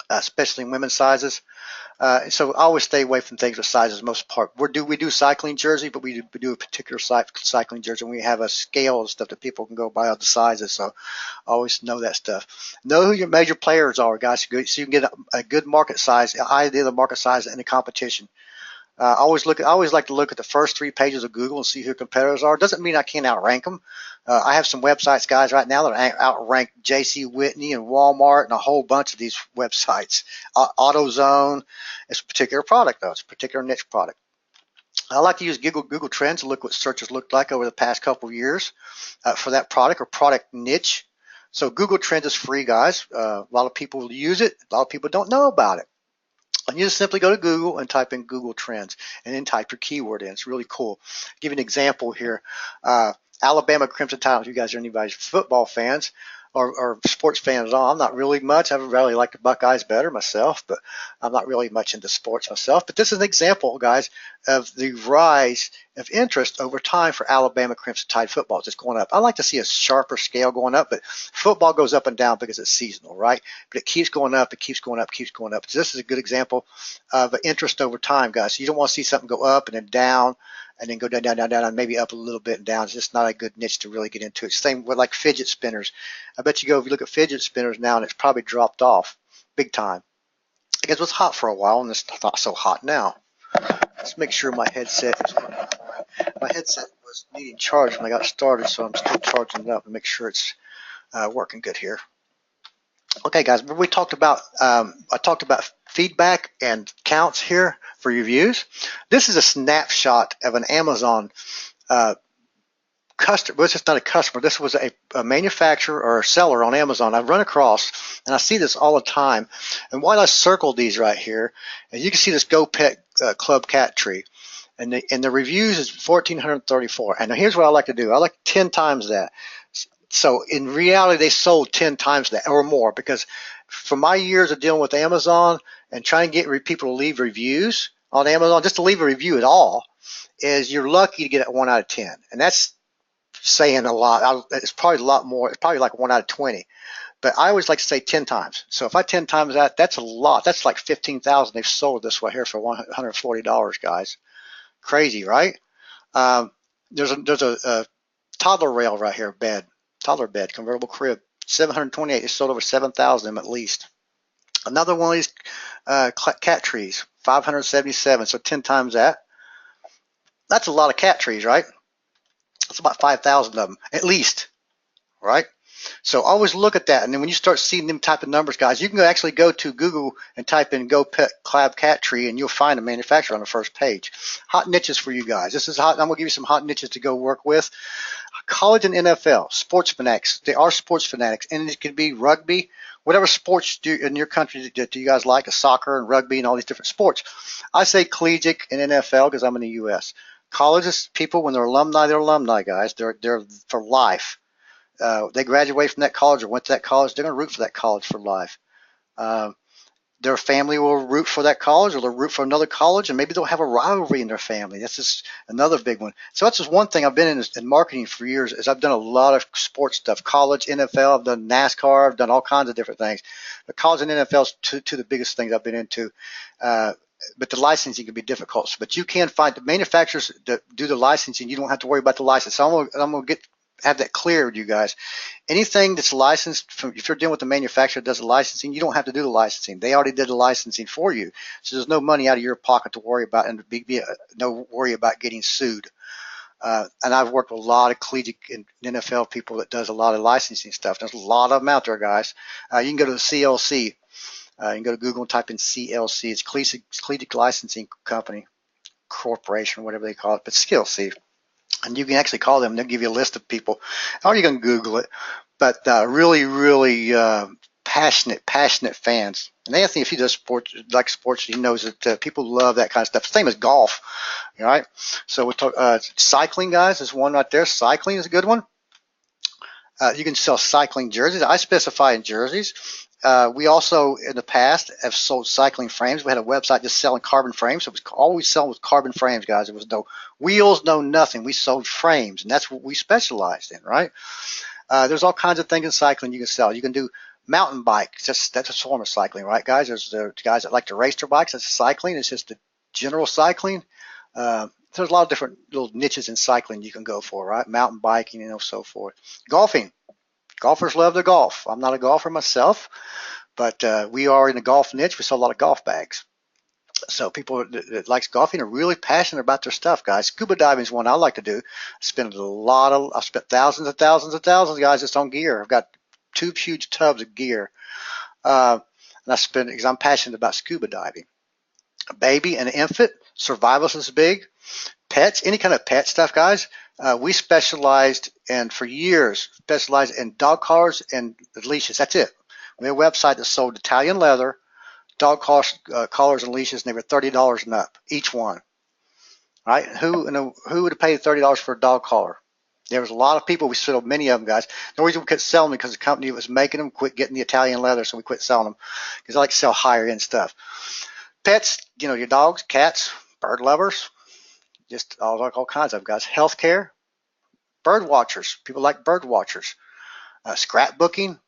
especially in women's sizes. So I always stay away from things with sizes most part. We do cycling jersey, but we do a particular cycling jersey, and we have a scale of stuff that people can go by other sizes. So I always know that stuff. Know who your major players are, guys, so you can get a good market size, idea of the market size in the competition. I always like to look at the first 3 pages of Google and see who competitors are. Doesn't mean I can't outrank them. I have some websites, guys, right now that outrank J.C. Whitney and Walmart and a whole bunch of these websites. AutoZone. It's a particular product, though. It's a particular niche product. I like to use Google Trends to look what searches looked like over the past couple of years for that product or product niche. So Google Trends is free, guys. A lot of people use it. A lot of people don't know about it. And you just simply go to Google and type in Google Trends and then type your keyword in. It's really cool. I'll give you an example here. Alabama Crimson Tide. If you guys are anybody's football fans or sports fans at all, I'm not really much. I really like the Buckeyes better myself, but I'm not really much into sports myself. But this is an example, guys, of the rise of interest over time for Alabama Crimson Tide football. It's just going up. I like to see a sharper scale going up, but football goes up and down because it's seasonal, right? But it keeps going up, it keeps going up, keeps going up. So this is a good example of interest over time, guys. So you don't want to see something go up and then down, and then go down, down, down, down, and maybe up a little bit and down. It's just not a good niche to really get into. It's the same with like fidget spinners. I bet you if you look at fidget spinners now, and it's probably dropped off big time. Because it was hot for a while, and it's not so hot now. Let's make sure my headset is working. My headset was needing charge when I got started, so I'm still charging it up and make sure it's working good here. Okay, guys, we talked about I talked about feedback and counts here for reviews. This is a snapshot of an Amazon customer. Well, it's just not a customer. This was a manufacturer or a seller on Amazon I've run across, and I see this all the time. And why I circled these right here, and you can see this Go Pet Club cat tree. And the reviews is 1,434. And here's what I like to do. I like 10 times that. So in reality, they sold 10 times that or more, because for my years of dealing with Amazon and trying to get people to leave reviews on Amazon, just to leave a review at all, is you're lucky to get it 1 out of 10. And that's saying a lot. It's probably a lot more. It's probably like 1 out of 20. But I always like to say 10 times. So if I 10 times that, that's a lot. That's like 15,000 they've sold this way here for $140, guys. Crazy, right? There's a toddler rail right here, toddler bed, convertible crib, 728. It sold over 7,000 at least. Another one of these cat trees, 577. So 10 times that. That's a lot of cat trees, right? That's about 5,000 of them at least, right? So always look at that, and then when you start seeing them type of numbers, guys, you can actually go to Google and type in Go Pet Club cat tree, and you'll find a manufacturer on the first page. Hot niches for you guys. This is hot. I'm gonna give you some hot niches to go work with. College and NFL, sports fanatics. They are sports fanatics, and it could be rugby, whatever sports in your country do you guys like, soccer and rugby and all these different sports. I say collegiate and NFL because I'm in the U.S. College is people, when they're alumni, guys. They're for life. They graduate from that college or went to that college, they're going to root for that college for life. Their family will root for that college, or they'll root for another college, and maybe they'll have a rivalry in their family. That's just another big one. So that's just one thing I've been in marketing for years, is I've done a lot of sports stuff, college, NFL, I've done NASCAR, I've done all kinds of different things. But college and NFL is two of the biggest things I've been into. But the licensing can be difficult. But you can find the manufacturers that do the licensing. You don't have to worry about the license. So I'm going to have that clear with you guys. Anything that's licensed, if you're dealing with the manufacturer that does the licensing, you don't have to do the licensing. They already did the licensing for you. So there's no money out of your pocket to worry about, and no worry about getting sued. And I've worked with a lot of collegiate and NFL people that does a lot of licensing stuff. There's a lot of them out there, guys. You can go to the CLC. You can go to Google and type in CLC. It's Collegiate Licensing Company, Corporation, whatever they call it, but CLC. And you can actually call them. They'll give you a list of people. Or you can Google it. But really, really passionate fans. And Anthony, if he does sports, like sports, he knows that people love that kind of stuff. Same as golf, all right? So we'll talk, cycling, guys, is one right there. Cycling is a good one. You can sell cycling jerseys. I specify in jerseys. We also, in the past, have sold cycling frames. We had a website just selling carbon frames. It was always selling with carbon frames, guys. There was no wheels, no nothing. We sold frames, and that's what we specialized in, right? There's all kinds of things in cycling you can sell. You can do mountain bikes. That's a form of cycling, right, guys? There's the guys that like to race their bikes. That's cycling. It's just the general cycling. There's a lot of different little niches in cycling you can go for, right? Mountain biking, you know, so forth. Golfing. Golfers love to golf. I'm not a golfer myself, but we are in the golf niche. We sell a lot of golf bags. So people that likes golfing are really passionate about their stuff, guys. Scuba diving is one I like to do. I've spent thousands and thousands and thousands, guys, just on gear. I've got 2 huge tubs of gear. And I spend because I'm passionate about scuba diving. A baby and an infant, survivalist is big. Pets, any kind of pet stuff, guys. We specialized and for years specialized in dog collars and leashes. That's it. We had a website that sold Italian leather, dog collars and leashes, and they were $30 and up each one. Right? Who would have paid $30 for a dog collar? There was a lot of people. We sold many of them, guys. The reason we couldn't sell them because the company that was making them quit getting the Italian leather, so we quit selling them because I like to sell higher end stuff. Pets, you know, your dogs, cats, bird lovers, just all kinds of guys. Healthcare, bird watchers. People like bird watchers. Scrapbooking,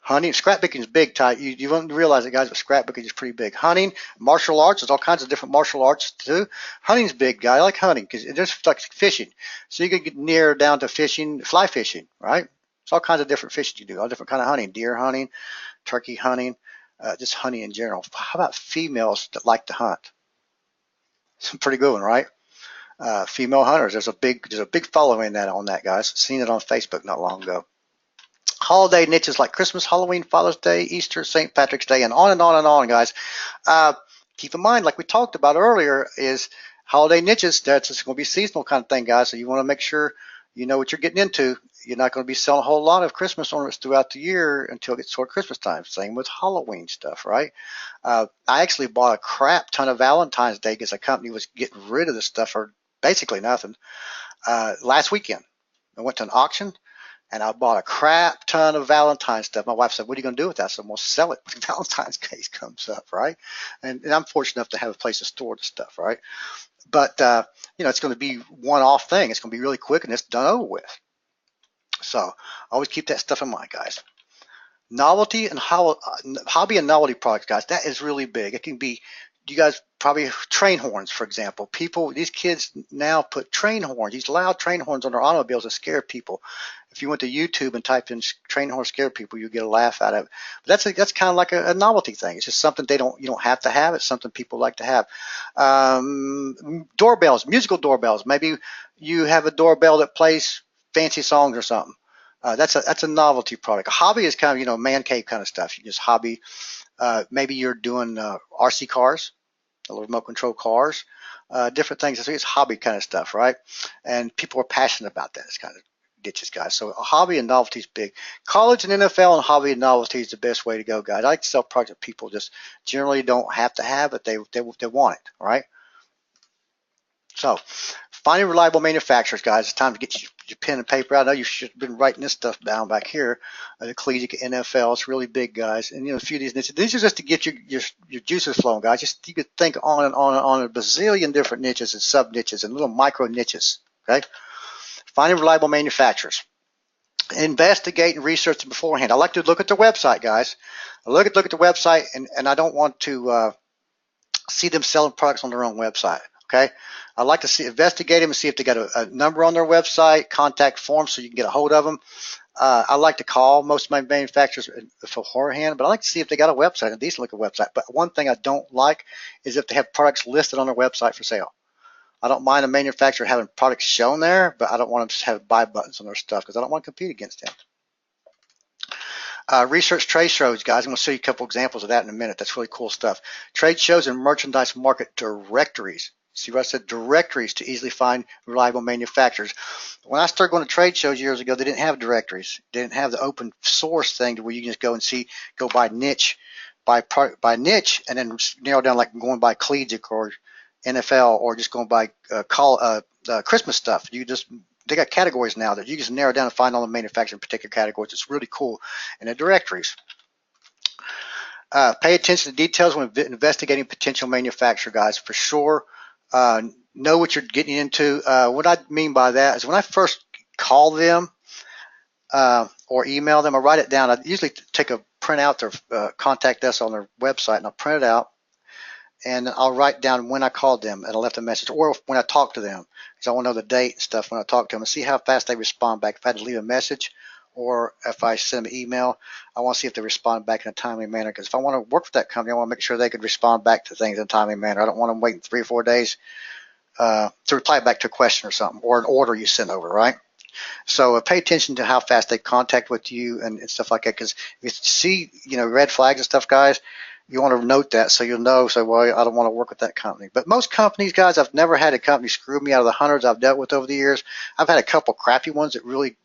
hunting. Scrapbooking is big. You won't realize it, guys, but scrapbooking is pretty big. Hunting, martial arts. There's all kinds of different martial arts too. Hunting's big, guy. I like hunting because it's just like fishing. So you can get near down to fishing, fly fishing, right? It's all kinds of different fishing you do. All different kind of hunting. Deer hunting, turkey hunting, just hunting in general. How about females that like to hunt? It's a pretty good one, right? Female hunters. There's a big following on that, guys. Seen it on Facebook not long ago. Holiday niches like Christmas, Halloween, Father's Day, Easter, St. Patrick's Day, and on and on and on, guys. Keep in mind, like we talked about earlier, is holiday niches. That's just going to be seasonal kind of thing, guys. So you want to make sure you know what you're getting into. You're not going to be selling a whole lot of Christmas ornaments throughout the year until it gets toward Christmas time. Same with Halloween stuff, right? I actually bought a crap ton of Valentine's Day because the company was getting rid of this stuff for basically nothing. Last weekend, I went to an auction and I bought a crap ton of Valentine's stuff. My wife said, "What are you going to do with that?" I said, "I'm going to sell it when Valentine's Day comes up," right? And I'm fortunate enough to have a place to store the stuff, right? But you know, it's going to be one-off thing. It's going to be really quick and it's done over with. So always keep that stuff in mind, guys. Novelty and hobby and novelty products, guys. That is really big. It can be, you guys probably train horns, for example. These kids now put train horns, these loud train horns on their automobiles to scare people. If you went to YouTube and typed in train horn scare people, you get a laugh out of it. But that's kind of like a novelty thing. It's just something you don't have to have. It's something people like to have. Doorbells, musical doorbells. Maybe you have a doorbell that plays fancy songs or something. That's a novelty product. A hobby is kind of, you know, man cave kind of stuff. You just hobby. Maybe you're doing RC cars, remote control cars, different things. It's hobby kind of stuff, right? And people are passionate about that. It's kind of niches, guys. So a hobby and novelty is big. College and NFL and hobby and novelty is the best way to go, guys. I like to sell products that people just generally don't have to have, but they want it, right? So finding reliable manufacturers, guys. It's time to get your pen and paper out. I know you should have been writing this stuff down back here. The Collegiate, NFL, it's really big, guys. And you know, a few of these niches. These are just to get your juices flowing, guys. Just you could think on and on and on a bazillion different niches and sub niches and little micro niches. Okay. Finding reliable manufacturers. Investigate and research them beforehand. I like to look at their website, guys. I look at the website, and I don't want to see them selling products on their own website. Okay, I like to investigate them and see if they got a number on their website, contact form, so you can get a hold of them. I like to call most of my manufacturers beforehand, but I like to see if they got a website, a decent looking website. But one thing I don't like is if they have products listed on their website for sale. I don't mind a manufacturer having products shown there, but I don't want them to have buy buttons on their stuff because I don't want to compete against them. Research trade shows, guys. I'm going to show you a couple examples of that in a minute. That's really cool stuff. Trade shows and merchandise market directories. See what I said? Directories to easily find reliable manufacturers. When I started going to trade shows years ago, they didn't have directories. They didn't have the open source thing to where you can just go and see, go by niche, by niche, and then narrow down, like going by Collegiate or NFL, or just going by Christmas stuff. They got categories now that you just narrow down and find all the manufacturing particular categories. It's really cool in the directories. Pay attention to details when investigating potential manufacturer, guys, for sure. Know what you're getting into. What I mean by that is when I first call them or email them, I write it down. I usually take a print out their contact us on their website, and I'll print it out, and I'll write down when I called them and I left a message, or when I talked to them, because I want to know the date and stuff when I talk to them and see how fast they respond back. If I had to leave a message or if I send them an email, I want to see if they respond back in a timely manner, because if I want to work with that company, I want to make sure they could respond back to things in a timely manner. I don't want them waiting 3 or 4 days to reply back to a question or something, or an order you sent over, right? So pay attention to how fast they contact with you and stuff like that, because if you see, red flags and stuff, guys, you want to note that so you'll know, so, well, I don't want to work with that company. But most companies, guys, I've never had a company screw me out of the hundreds I've dealt with over the years. I've had a couple crappy ones that really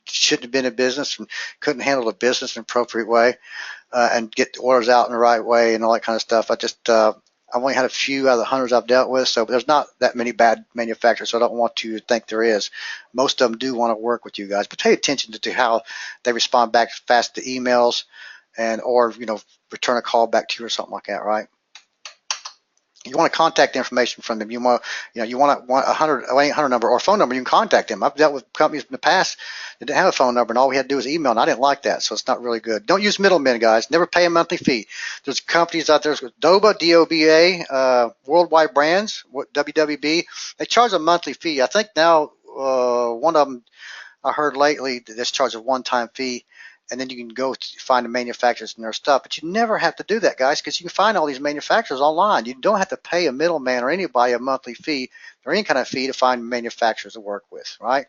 shouldn't have been in business and couldn't handle the business in an appropriate way and get the orders out in the right way and all that kind of stuff. I've only had a few out of the hundreds I've dealt with, so there's not that many bad manufacturers, so I don't want you to think there is. Most of them do want to work with you guys, but pay attention to how they respond back fast to emails or return a call back to you or something like that, right? You want to contact information from them. You want a 800 number or a phone number. You can contact them. I've dealt with companies in the past that didn't have a phone number, and all we had to do was email, and I didn't like that, so it's not really good. Don't use middlemen, guys. Never pay a monthly fee. There's companies out there, DOBA, D-O-B-A, Worldwide Brands, WWB. They charge a monthly fee. I think now one of them I heard lately that this charges a one-time fee, and then you can go find the manufacturers and their stuff. But you never have to do that, guys, because you can find all these manufacturers online. You don't have to pay a middleman or anybody a monthly fee or any kind of fee to find manufacturers to work with, right?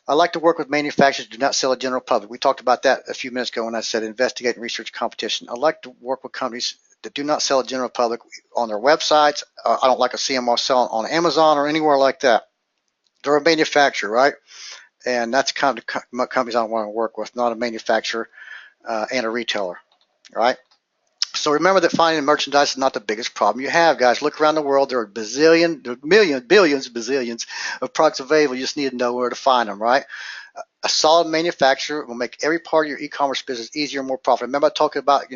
I like to work with manufacturers who do not sell to the general public. We talked about that a few minutes ago when I said investigate and research competition. I like to work with companies that do not sell to the general public on their websites. I don't like to see them selling on Amazon or anywhere like that. They're a manufacturer, right? And that's the kind of companies I want to work with, not a manufacturer and a retailer, right? So remember that finding merchandise is not the biggest problem you have, guys. Look around the world. There are billions of products available. You just need to know where to find them, right? A solid manufacturer will make every part of your e-commerce business easier and more profitable. Remember I talked about,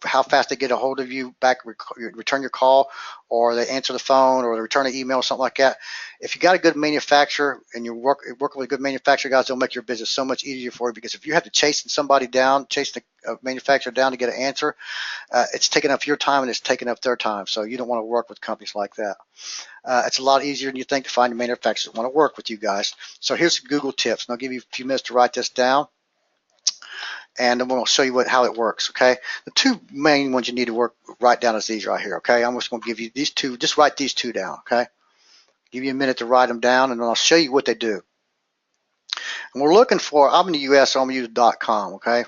how fast they get a hold of you back, return your call, or they answer the phone, or they return an email, or something like that. If you got a good manufacturer and you're working with a good manufacturer, guys, they'll make your business so much easier for you, because if you have to chase the manufacturer down to get an answer, it's taking up your time and it's taking up their time. So you don't want to work with companies like that. It's a lot easier than you think to find a manufacturer that want to work with you guys. So here's some Google tips, and I'll give you a few minutes to write this down, and then we'll show you how it works, okay? The two main ones you need to write down is these right here, okay? I'm just going to give you these two. Just write these two down, okay? Give you a minute to write them down, and then I'll show you what they do. And we're looking for, I'm in the US, so I'm going to use .com, okay?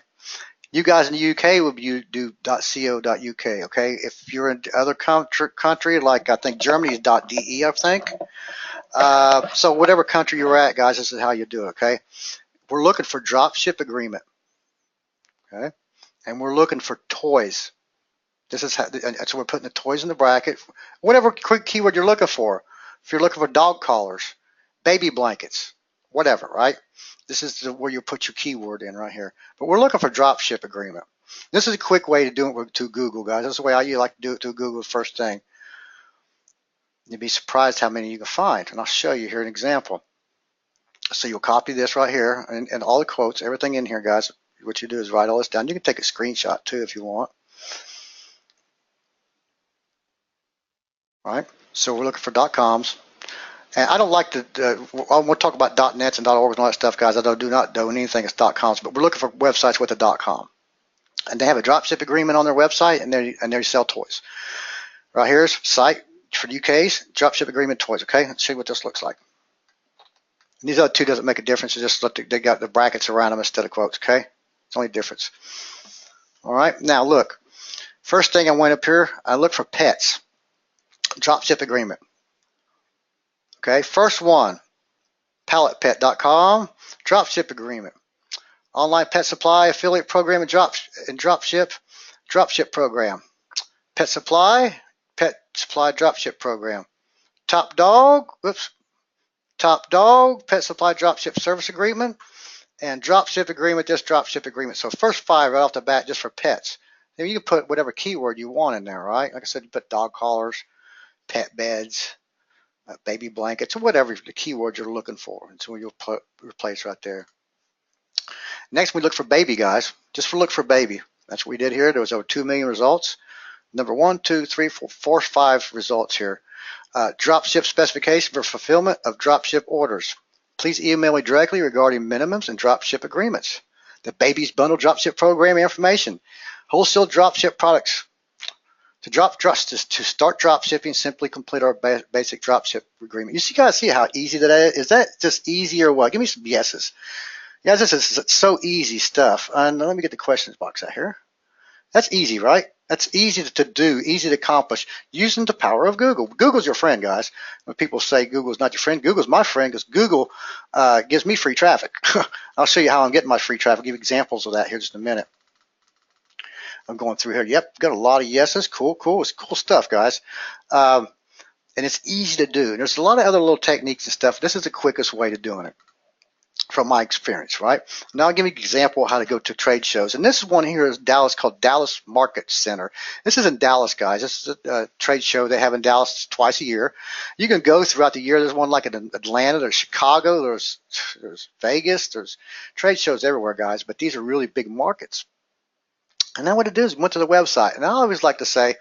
You guys in the UK will do .co.uk, okay? If you're in other country, like I think Germany is .de, I think. So whatever country you're at, guys, this is how you do it, okay? We're looking for drop ship agreement. Okay, and we're looking for toys. This is so we're putting the toys in the bracket. Whatever quick keyword you're looking for. If you're looking for dog collars, baby blankets, whatever, right? This is where you put your keyword in right here. But we're looking for drop ship agreement. This is a quick way to do it to Google, guys. This is the way I like to do it to Google first thing. You'd be surprised how many you can find, and I'll show you here an example. So you'll copy this right here and all the quotes, everything in here, guys. What you do is write all this down. You can take a screenshot too if you want. All right. So we're looking for .coms, and I don't like to. I want to talk about .nets and .orgs and all that stuff, guys. I do not do anything as .coms, but we're looking for websites with a .com, and they have a dropship agreement on their website, and they sell toys. Right here's site for UK's dropship agreement toys. Okay, let's see what this looks like. And these other two doesn't make a difference. It's just they got the brackets around them instead of quotes. Okay. It's the only difference. All right, now look. First thing I went up here, I looked for pets. Drop ship agreement. Okay, first one. PalletPet.com, dropship agreement. Online pet supply affiliate program and dropship program. Pet supply dropship program. Top dog pet supply dropship service agreement, and dropship agreement, this dropship agreement. So first 5 right off the bat just for pets. Then you can put whatever keyword you want in there, right? Like I said, you put dog collars, pet beds, baby blankets, or whatever the keyword you're looking for. And so you'll replace right there. Next, we look for baby, guys. Just look for baby. That's what we did here. There was over 2 million results. Number 1, 2, 3, 4, 5 results here. Dropship specification for fulfillment of dropship orders. Please email me directly regarding minimums and dropship agreements. The Baby's Bundle dropship program information. Wholesale dropship products. To start dropshipping, simply complete our basic dropship agreement. You guys see how easy that is? Is that just easy or what? Give me some yeses. Yeah, this is so easy stuff. And let me get the questions box out here. That's easy, right? That's easy to do, easy to accomplish, using the power of Google. Google's your friend, guys. When people say Google's not your friend, Google's my friend because Google gives me free traffic. I'll show you how I'm getting my free traffic. I'll give you examples of that here in just a minute. I'm going through here. Yep, got a lot of yeses. Cool. It's cool stuff, guys. And it's easy to do. And there's a lot of other little techniques and stuff. This is the quickest way to doing it, from my experience, right? Now I'll give you an example of how to go to trade shows. And this is one here is Dallas, called Dallas Market Center. This is in Dallas, guys. This is a trade show they have in Dallas twice a year. You can go throughout the year. There's one like in Atlanta, there's Chicago, there's Vegas, there's trade shows everywhere, guys. But these are really big markets. And then what it is, went to the website. And I always like to say,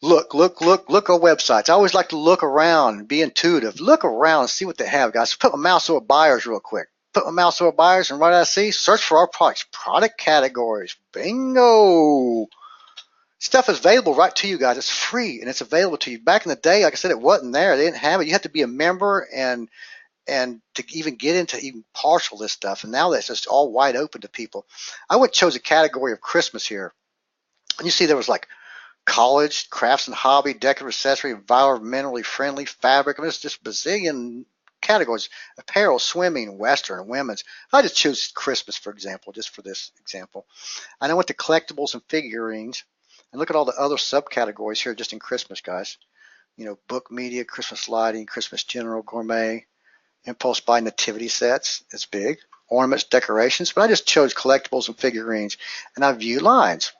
look on websites. I always like to look around and be intuitive. Look around and see what they have, guys. Put my mouse over buyers real quick. Put my mouse over buyers, and what I see, search for our products. Product categories. Bingo. Stuff is available right to you, guys. It's free, and it's available to you. Back in the day, like I said, it wasn't there. They didn't have it. You had to be a member and to even get into even partial this stuff. And now that's just all wide open to people. I would chose a category of Christmas here. And you see there was like college, crafts and hobby, decorative accessory, environmentally friendly, fabric. I mean, it's just bazillion categories. Apparel, swimming, western, women's. I just choose Christmas, for example, just for this example. And I went to collectibles and figurines. And look at all the other subcategories here just in Christmas, guys. You know, book media, Christmas lighting, Christmas general, gourmet, impulse buy, nativity sets. It's big. Ornaments, decorations. But I just chose collectibles and figurines. And I view lines.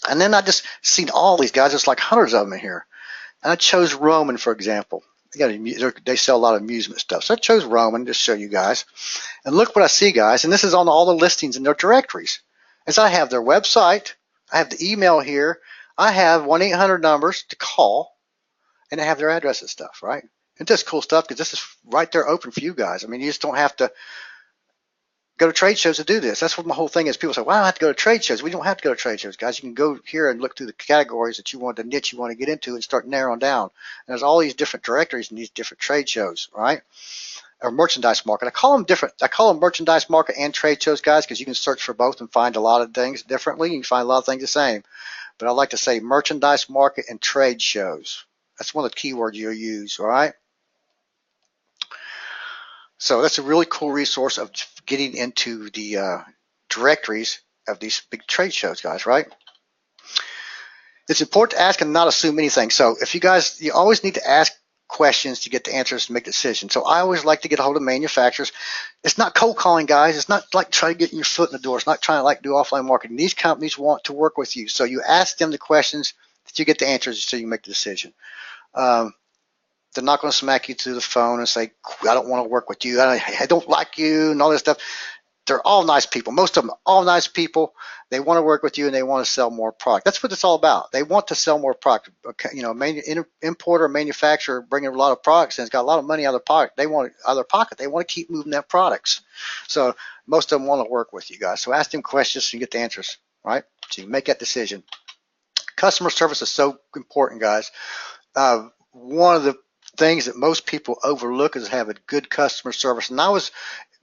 And then I just seen all these guys. There's like hundreds of them in here. And I chose Roman, for example. They sell a lot of amusement stuff. So I chose Roman just to show you guys. And look what I see, guys. And this is on all the listings in their directories. As I have their website. I have the email here. I have 1-800 numbers to call. And I have their address and stuff, right? And just cool stuff because this is right there open for you guys. I mean, you just don't have to go to trade shows to do this. That's what my whole thing is. People say, well, I don't have to go to trade shows. We don't have to go to trade shows, guys. You can go here and look through the categories that you want, the niche you want to get into, and start narrowing down. And there's all these different directories in these different trade shows, right? Or merchandise market. I call them different. I call them merchandise market and trade shows, guys, because you can search for both and find a lot of things differently. You can find a lot of things the same. But I like to say merchandise market and trade shows. That's one of the keywords you'll use, all right? So that's a really cool resource of getting into the directories of these big trade shows, guys, right? It's important to ask and not assume anything. So if you always need to ask questions to get the answers to make decisions. So I always like to get a hold of manufacturers. It's not cold calling, guys. It's not like trying to get your foot in the door. It's not trying to like do offline marketing. These companies want to work with you. So you ask them the questions that you get the answers so you make the decision. They're not going to smack you to the phone and say, I don't want to work with you. I don't like you and all this stuff. They're all nice people. Most of them are all nice people. They want to work with you and they want to sell more product. That's what it's all about. They want to sell more product. Okay, you know, importer, manufacturer bringing a lot of products and it's got a lot of money out of their pocket. They want out of their pocket. They want to keep moving their products. So most of them want to work with you guys. So ask them questions so you get the answers, right? So you make that decision. Customer service is so important, guys. One of the things that most people overlook is having good customer service. And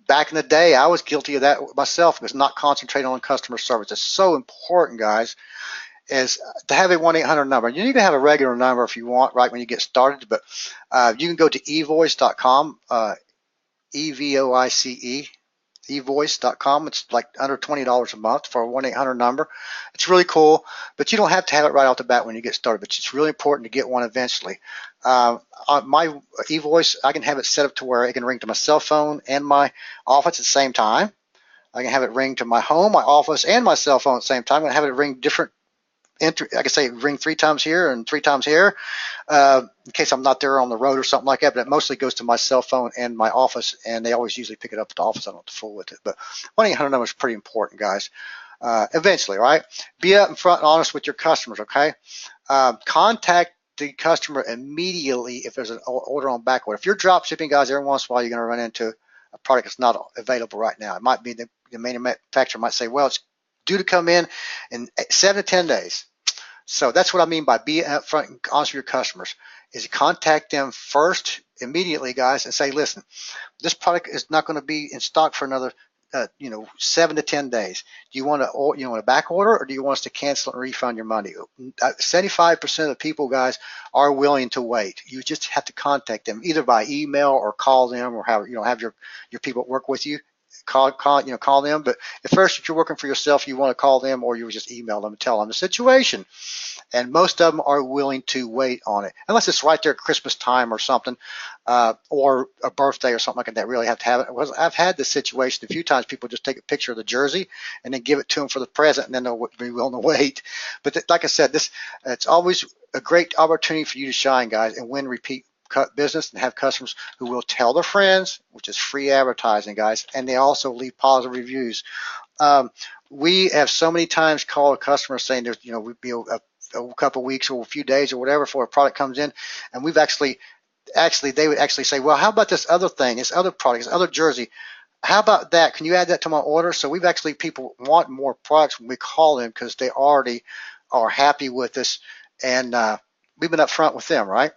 back in the day, I was guilty of that myself, was not concentrating on customer service. It's so important, guys, is to have a 1-800 number. You need to have a regular number if you want, right, when you get started. But you can go to evoice.com, EVOICE, evoice.com. It's like under $20 a month for a 1-800 number. It's really cool, but you don't have to have it right off the bat when you get started, but it's really important to get one eventually. On my eVoice, I can have it set up to where it can ring to my cell phone and my office at the same time. I can have it ring to my home, my office, and my cell phone at the same time. I can have it ring different, I can say ring 3 times here and 3 times here, in case I'm not there on the road or something like that, but it mostly goes to my cell phone and my office, and they always usually pick it up at the office. I don't have to fool with it, but 1-800 number is pretty important, guys. Eventually, right? Be up in front and honest with your customers, okay? Contact the customer immediately if there's an order on back order. If you're drop shipping, guys, every once in a while you're going to run into a product that's not available right now. It might be the manufacturer might say, well, it's due to come in 7 to 10 days. So that's what I mean by be upfront and honest with your customers, is you contact them first immediately, guys, and say, listen, this product is not going to be in stock for another 7 to 10 days. Do you want a back order, or do you want us to cancel and refund your money? 75% of the people, guys, are willing to wait. You just have to contact them either by email or call them, or have your people work with you. Call them. But at first, if you're working for yourself, you want to call them, or you just email them and tell them the situation. And most of them are willing to wait on it, unless it's right there at Christmas time or something, or a birthday or something like that. Really have to have it. I've had this situation a few times. People just take a picture of the jersey and then give it to them for the present, and then they'll be willing to wait. But like I said, it's always a great opportunity for you to shine, guys, and win repeat business and have customers who will tell their friends, which is free advertising, guys, and they also leave positive reviews. We have so many times called a customer saying there's we'd be a couple of weeks or a few days or whatever before a product comes in, and we've actually they would actually say, well, how about this other thing, this other product, this other jersey, how about that, can you add that to my order? So we've actually, people want more products when we call them because they already are happy with us, and we've been up front with them, right?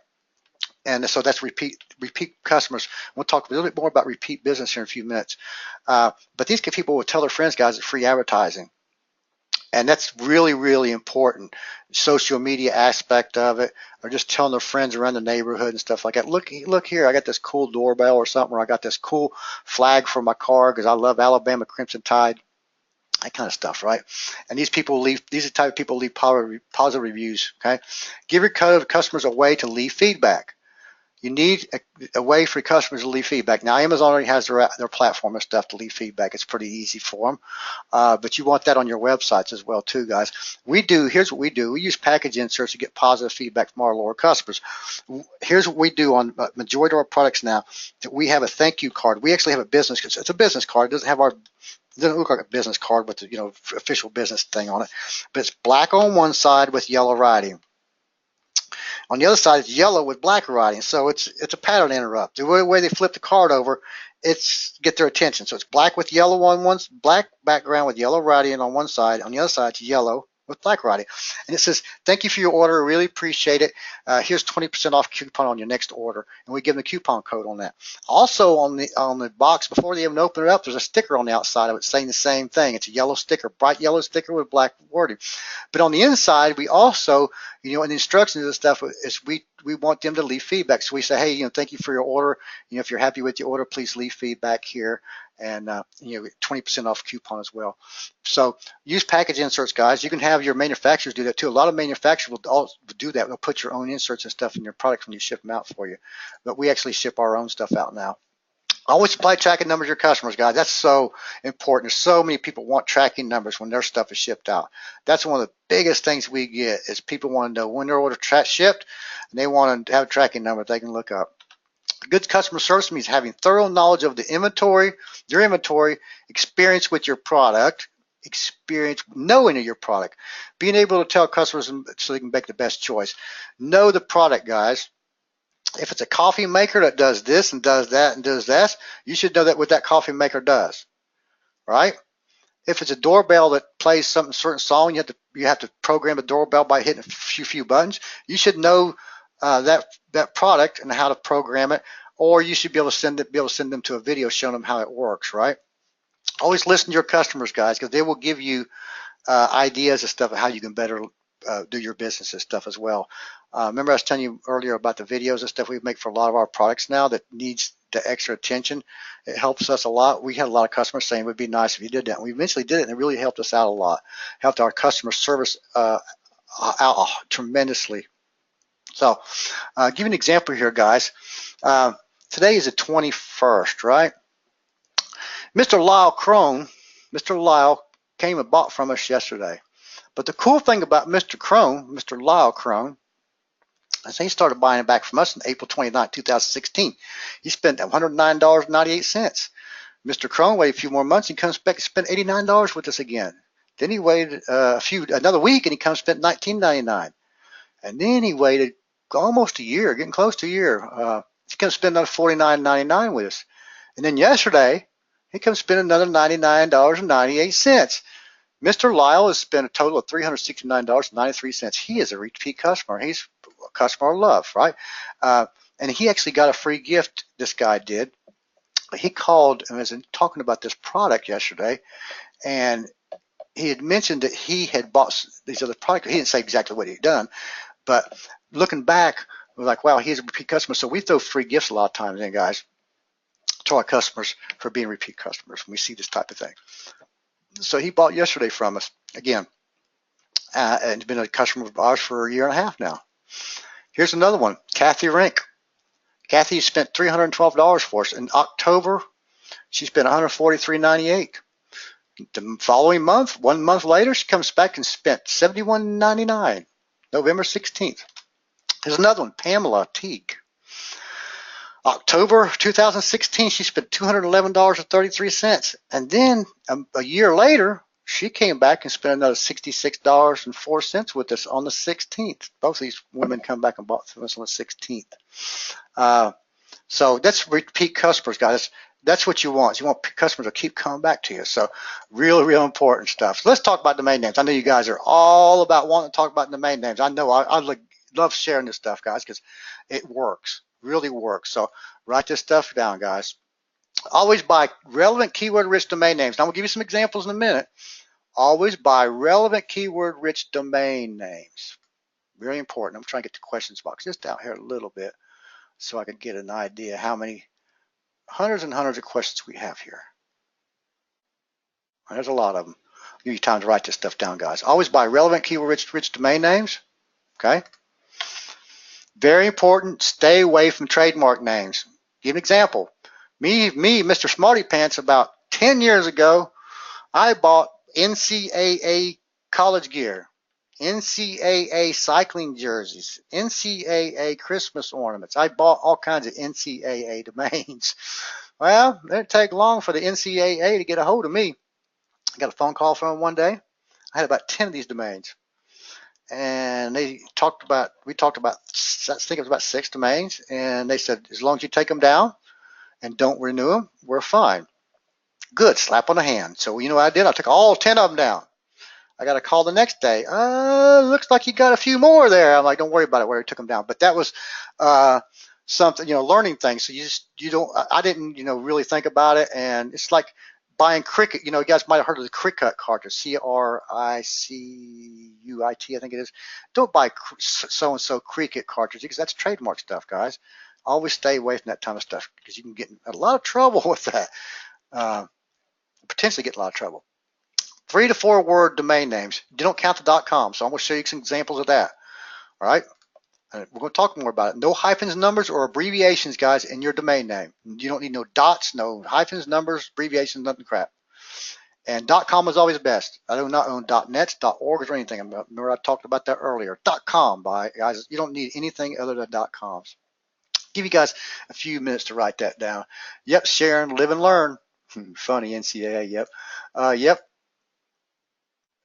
And so that's repeat customers. We'll talk a little bit more about repeat business here in a few minutes. But these people will tell their friends, guys, it's free advertising. And that's really, really important. Social media aspect of it, or just telling their friends around the neighborhood and stuff like that. Look here, I got this cool doorbell or something, or I got this cool flag for my car because I love Alabama Crimson Tide. That kind of stuff, right? And these are the type of people who leave positive reviews, okay? Give your customers a way to leave feedback. You need a way for customers to leave feedback. Now, Amazon already has their platform and stuff to leave feedback. It's pretty easy for them. But you want that on your websites as well, too, guys. Here's what we do. We use package inserts to get positive feedback from our loyal customers. Here's what we do on majority of our products now. That we have a thank you card. We actually have a business. It's a business card. It doesn't look like a business card with the official business thing on it. But it's black on one side with yellow writing. On the other side, it's yellow with black writing, so it's a pattern interrupt. The way they flip the card over, it's get their attention. So it's black with yellow on one, black background with yellow writing on one side. On the other side, it's yellow with black writing, and it says, "Thank you for your order. Really appreciate it. Here's 20% off coupon on your next order," and we give them a coupon code on that. Also, on the box before they even open it up, there's a sticker on the outside of it saying the same thing. It's a yellow sticker, bright yellow sticker with black wording. But on the inside, we also, in the instructions and stuff, is we want them to leave feedback. So we say, hey, thank you for your order. If you're happy with your order, please leave feedback here, and 20% off coupon as well. So use package inserts, guys. You can have your manufacturers do that too. A lot of manufacturers will do that. They'll put your own inserts and stuff in your products when you ship them out for you. But we actually ship our own stuff out now. Always supply tracking numbers to your customers, guys. That's so important. There's so many people want tracking numbers when their stuff is shipped out. That's one of the biggest things we get is people want to know when their order shipped, and they want to have a tracking number they can look up. Good customer service means having thorough knowledge of the inventory, your inventory, experience with your product, experience knowing of your product, being able to tell customers so they can make the best choice. Know the product, guys. If it's a coffee maker that does this and does that and does that, you should know that what that coffee maker does, right? If it's a doorbell that plays some certain song, you have to program a doorbell by hitting a few buttons. You should know that product and how to program it, or you should be able to send them to a video showing them how it works, right? Always listen to your customers, guys, because they will give you ideas and stuff of how you can better do your business and stuff as well. Remember I was telling you earlier about the videos and stuff we make for a lot of our products now that needs the extra attention. It helps us a lot. We had a lot of customers saying it would be nice if you did that. And we eventually did it, and it really helped us out a lot. Helped our customer service out tremendously. So give you an example here, guys. Today is the 21st, right? Mr. Lyle came and bought from us yesterday. But the cool thing about Mr. Lyle Crone, is he started buying back from us in April 29, 2016. He spent $109.98. Mr. Crone waited a few more months and comes back and spent $89 with us again. Then he waited another week and he comes spent $19.99. And then he waited almost a year, getting close to a year. He comes spend another $49.99 with us. And then yesterday, he comes spend another $99.98. Mr. Lyle has spent a total of $369.93. He is a repeat customer. He's a customer I love, right? And he actually got a free gift, this guy did. He called and was talking about this product yesterday, and he had mentioned that he had bought these other products. He didn't say exactly what he'd done, but looking back, we're like, wow, he's a repeat customer. So we throw free gifts a lot of times in, guys, to our customers for being repeat customers when we see this type of thing. So he bought yesterday from us again, and has been a customer of ours for a year and a half now. Here's another one, Kathy Rink. Kathy spent $312 for us. In October, she spent $143.98. The following month, 1 month later, she comes back and spent $71.99, November 16th. Here's another one, Pamela Teague. October 2016, she spent $211.33. And then a year later, she came back and spent another $66.04 with us on the 16th. Both of these women come back and bought from us on the 16th. So that's repeat customers, guys. That's what you want. You want customers to keep coming back to you. So real, real important stuff. So let's talk about domain names. I know you guys are all about wanting to talk about domain names. I know I love sharing this stuff, guys, because it works. Really works. So write this stuff down, guys. Always buy relevant keyword-rich domain names. Now, I'm going to give you some examples in a minute. Always buy relevant keyword-rich domain names. Very important. I'm trying to get the questions box just down here a little bit so I can get an idea how many hundreds and hundreds of questions we have here. There's a lot of them. I'll give you time to write this stuff down, guys. Always buy relevant keyword-rich domain names. Okay. Very important, stay away from trademark names. Give an example. Me, Mr. Smarty Pants, about 10 years ago, I bought NCAA college gear, NCAA cycling jerseys, NCAA Christmas ornaments. I bought all kinds of NCAA domains. Well, it didn't take long for the NCAA to get a hold of me. I got a phone call from them one day. I had about 10 of these domains. And we talked about, I think it was about 6 domains, and they said, as long as you take them down and don't renew them, we're fine. Good, slap on the hand. So you know what I did? I took all 10 of them down. I got a call the next day. Looks like you got a few more there. I'm like, don't worry about it, where I took them down. But that was something, learning things. So I didn't, really think about it. And it's like buying Cricut. You guys might have heard of the Cricut cartridge, CRICUIT, I think it is. Don't buy so-and-so Cricut cartridge because that's trademark stuff, guys. Always stay away from that kind of stuff because you can get in a lot of trouble with that. Potentially get in a lot of trouble. 3 to 4 word domain names. You don't count the .com, so I'm going to show you some examples of that. All right? We're going to talk more about it. No hyphens, numbers, or abbreviations, guys, in your domain name. You don't need no dots, no hyphens, numbers, abbreviations, nothing crap. And .com is always best. I do not own .nets, .orgs, or anything. Remember I talked about that earlier. .com, guys. You don't need anything other than .coms. Give you guys a few minutes to write that down. Yep, Sharon, live and learn. Funny, NCAA, yep. Yep.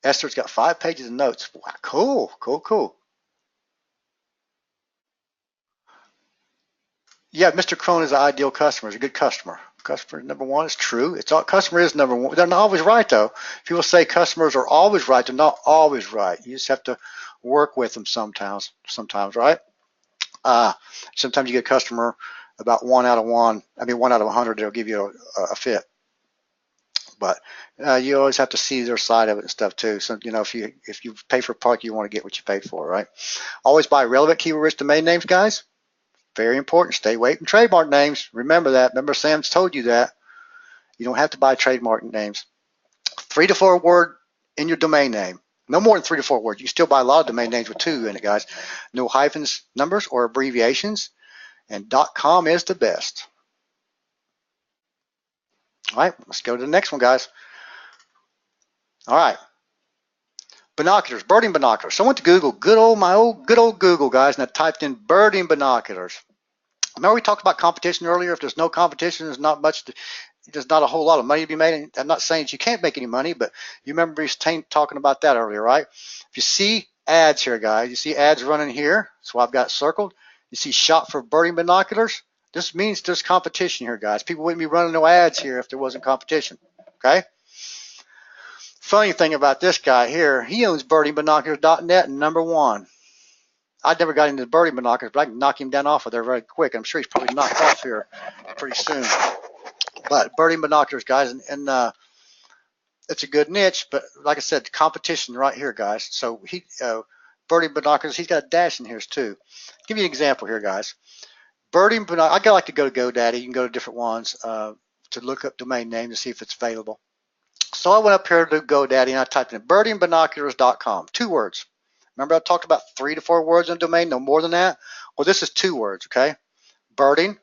Esther's got 5 pages of notes. Wow, cool. Yeah, Mr. Crone is an ideal customer. He's a good customer. Customer number one is true. Customer is number one. They're not always right, though. People say customers are always right. They're not always right. You just have to work with them sometimes, right? Sometimes you get a customer about 1 out of 100, they'll give you a fit. But you always have to see their side of it and stuff too. So if you pay for a product, you want to get what you paid for, right? Always buy relevant keyword-rich domain names, guys. Very important. Stay away from trademark names. Remember that. Remember Sam's told you that. You don't have to buy trademark names. 3 to 4 word in your domain name. No more than 3 to 4 words. You can still buy a lot of domain names with 2 in it, guys. No hyphens, numbers, or abbreviations. And .com is the best. All right, let's go to the next one, guys. All right. Binoculars, birding binoculars. So I went to Google, good old Google, guys, and I typed in birding binoculars. Remember we talked about competition earlier? If there's no competition, there's not a whole lot of money to be made. I'm not saying that you can't make any money, but you remember we were talking about that earlier, right? If you see ads here, guys, you see ads running here, so I've got it circled. You see shop for birding binoculars. This means there's competition here, guys. People wouldn't be running no ads here if there wasn't competition, okay? Funny thing about this guy here, he owns birdingbinoculars.net and #1. I'd never got into the birding binoculars, but I can knock him down off of there very quick. I'm sure he's probably knocked off here pretty soon. But birding binoculars, guys, and it's a good niche, but like I said, competition right here, guys. So birding binoculars, he's got a dash in here too. Give you an example here, guys. Birding binoculars, I like to go to GoDaddy. You can go to different ones to look up domain name to see if it's available. So I went up here to GoDaddy and I typed in birdingbinoculars.com, 2 words. Remember I talked about 3 to 4 words in a domain, no more than that? Well, this is 2 words, okay? Birding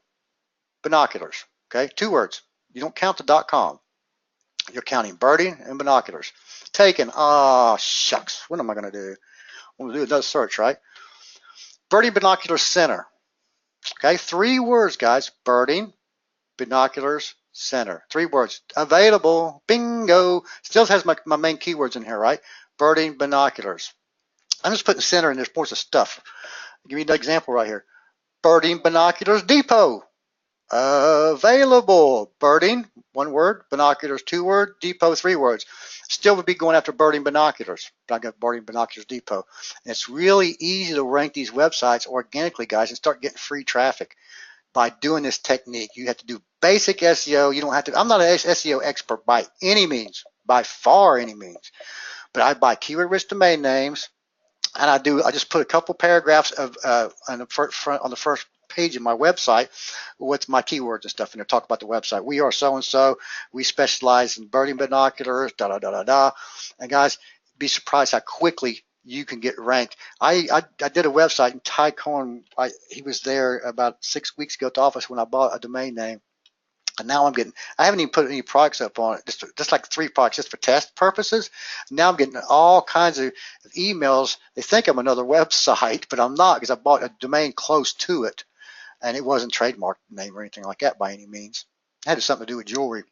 binoculars, okay? 2 words. You don't count the .com. You're counting birding and binoculars. Taken, shucks, what am I going to do? I'm going to do another search, right? Birding Binoculars Center, okay? 3 words, guys. Birding Binoculars Center. 3 words. Available. Bingo. Still has my main keywords in here, right? Birding binoculars. I'm just putting center and there's more of stuff. I'll give you an example right here. Birding Binoculars Depot. Available. Birding, 1 word. Binoculars, 2 word. Depot, 3 words. Still would be going after birding binoculars. But I got Birding Binoculars Depot. And it's really easy to rank these websites organically, guys, and start getting free traffic. By doing this technique, you have to do basic SEO. You don't have to. I'm not an SEO expert by any means, by far any means, but I buy keyword-rich domain names, and I just put a couple paragraphs of on the first page of my website with my keywords and stuff, and they talk about the website. We are so and so. We specialize in birding binoculars. And guys, be surprised how quickly you can get ranked. I did a website, and Ty Cohen, he was there about 6 weeks ago at the office when I bought a domain name. And now I haven't even put any products up on it, just like 3 products just for test purposes. Now I'm getting all kinds of emails. They think I'm another website, but I'm not, because I bought a domain close to it. And it wasn't trademark name or anything like that by any means. It had something to do with jewelry.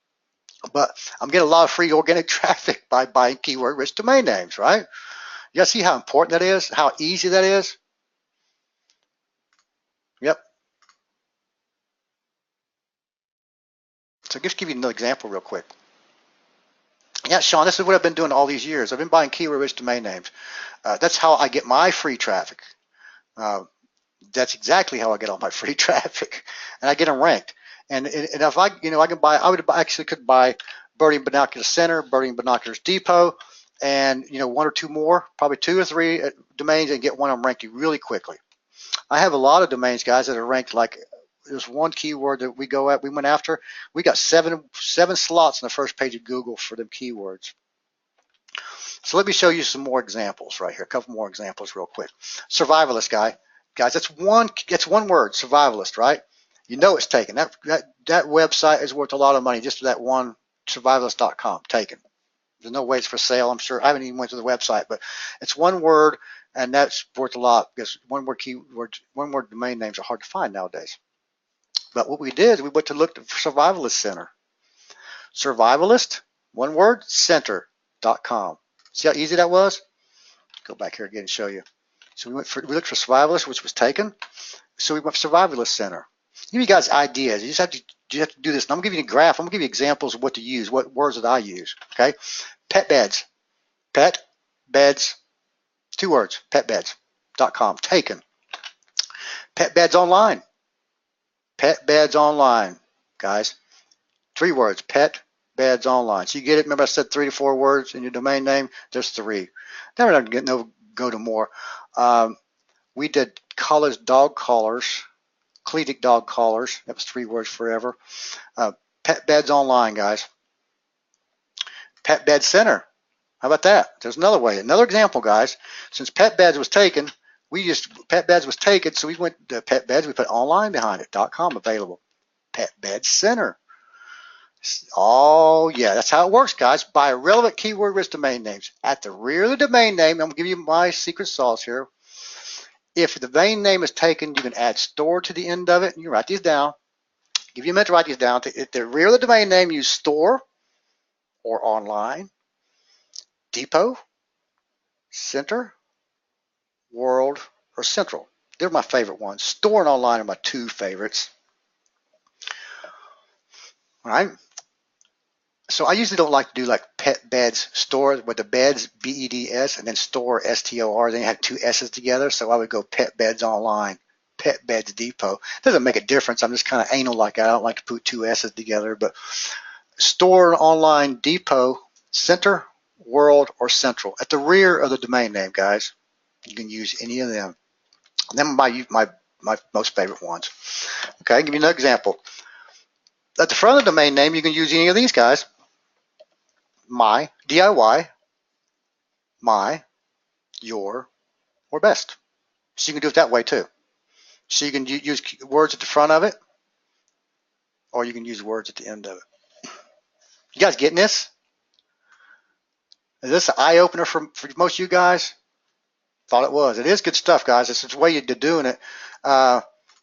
But I'm getting a lot of free organic traffic by buying keyword-rich domain names, right? You guys see how important that is? How easy that is? Yep. So just give you another example real quick. Yeah, Sean, this is what I've been doing all these years. I've been buying keyword-rich domain names. That's how I get my free traffic. That's exactly how I get all my free traffic, and I get them ranked. And if I can buy, could buy Birding Binoculars Center, Birding Binoculars Depot, and 1 or 2 more, probably 2 or 3 domains, and get one of them ranked really quickly. I have a lot of domains, guys, that are ranked. Like there's one keyword that we went after. We got seven slots on the first page of Google for them keywords. So let me show you some more examples right here. A couple more examples real quick. Survivalist guys, that's one word, survivalist, right? You know it's taken. That website is worth a lot of money just for that one, survivalist.com, taken. There's no way it's for sale, I'm sure. I haven't even went to the website, but it's 1 word, and that's worth a lot because 1 word domain names are hard to find nowadays. But what we did is we went to look for Survivalist Center. Survivalist, 1 word, center.com. See how easy that was? Go back here again and show you. So we looked for Survivalist, which was taken. So we went for Survivalist Center. Give you guys ideas. You just have to do this. And I'm going to give you a graph. I'm going to give you examples of what to use, what words that I use. Okay? Pet beds. Pet beds. 2 words. Petbeds.com. Taken. Pet beds online. Pet beds online, guys. 3 words. Pet Beds Online. So you get it. Remember I said 3 to 4 words in your domain name? There's 3. Now we're not going to go to more. We did college dog collars, Collegiate dog collars. That was 3 words forever. Pet Beds Online, guys. Pet Bed Center. How about that? There's another way. Another example, guys. Since Pet Beds was taken, Pet Beds was taken, so we went to Pet Beds. We put online behind it. .com available. Pet Bed Center. Oh, yeah, that's how it works, guys. Buy relevant keyword-rich domain names. At the rear of the domain name, I'm going to give you my secret sauce here. If the domain name is taken, you can add store to the end of it. You can write these down. Give you a minute to write these down. At the rear of the domain name, use store or online, depot, center, world, or central. They're my favorite ones. Store and online are my 2 favorites. All right. So I usually don't like to do like Pet Beds Store with the beds, B-E-D-S, and then store, S-T-O-R. Then you have 2 S's together. So I would go Pet Beds Online, Pet Beds Depot. Doesn't make a difference. I'm just kind of anal like that. I don't like to put 2 S's together. But store, online, depot, center, world, or central. At the rear of the domain name, guys. You can use any of them. And then my most favorite ones. Okay, I'll give you another example. At the front of the domain name, you can use any of these guys. My, DIY, my, your, or best. So you can do it that way too. So you can use words at the front of it, or you can use words at the end of it. You guys getting this? Is this an eye-opener for most of you guys? Thought it was. It is good stuff, guys. It's a way you're doing it.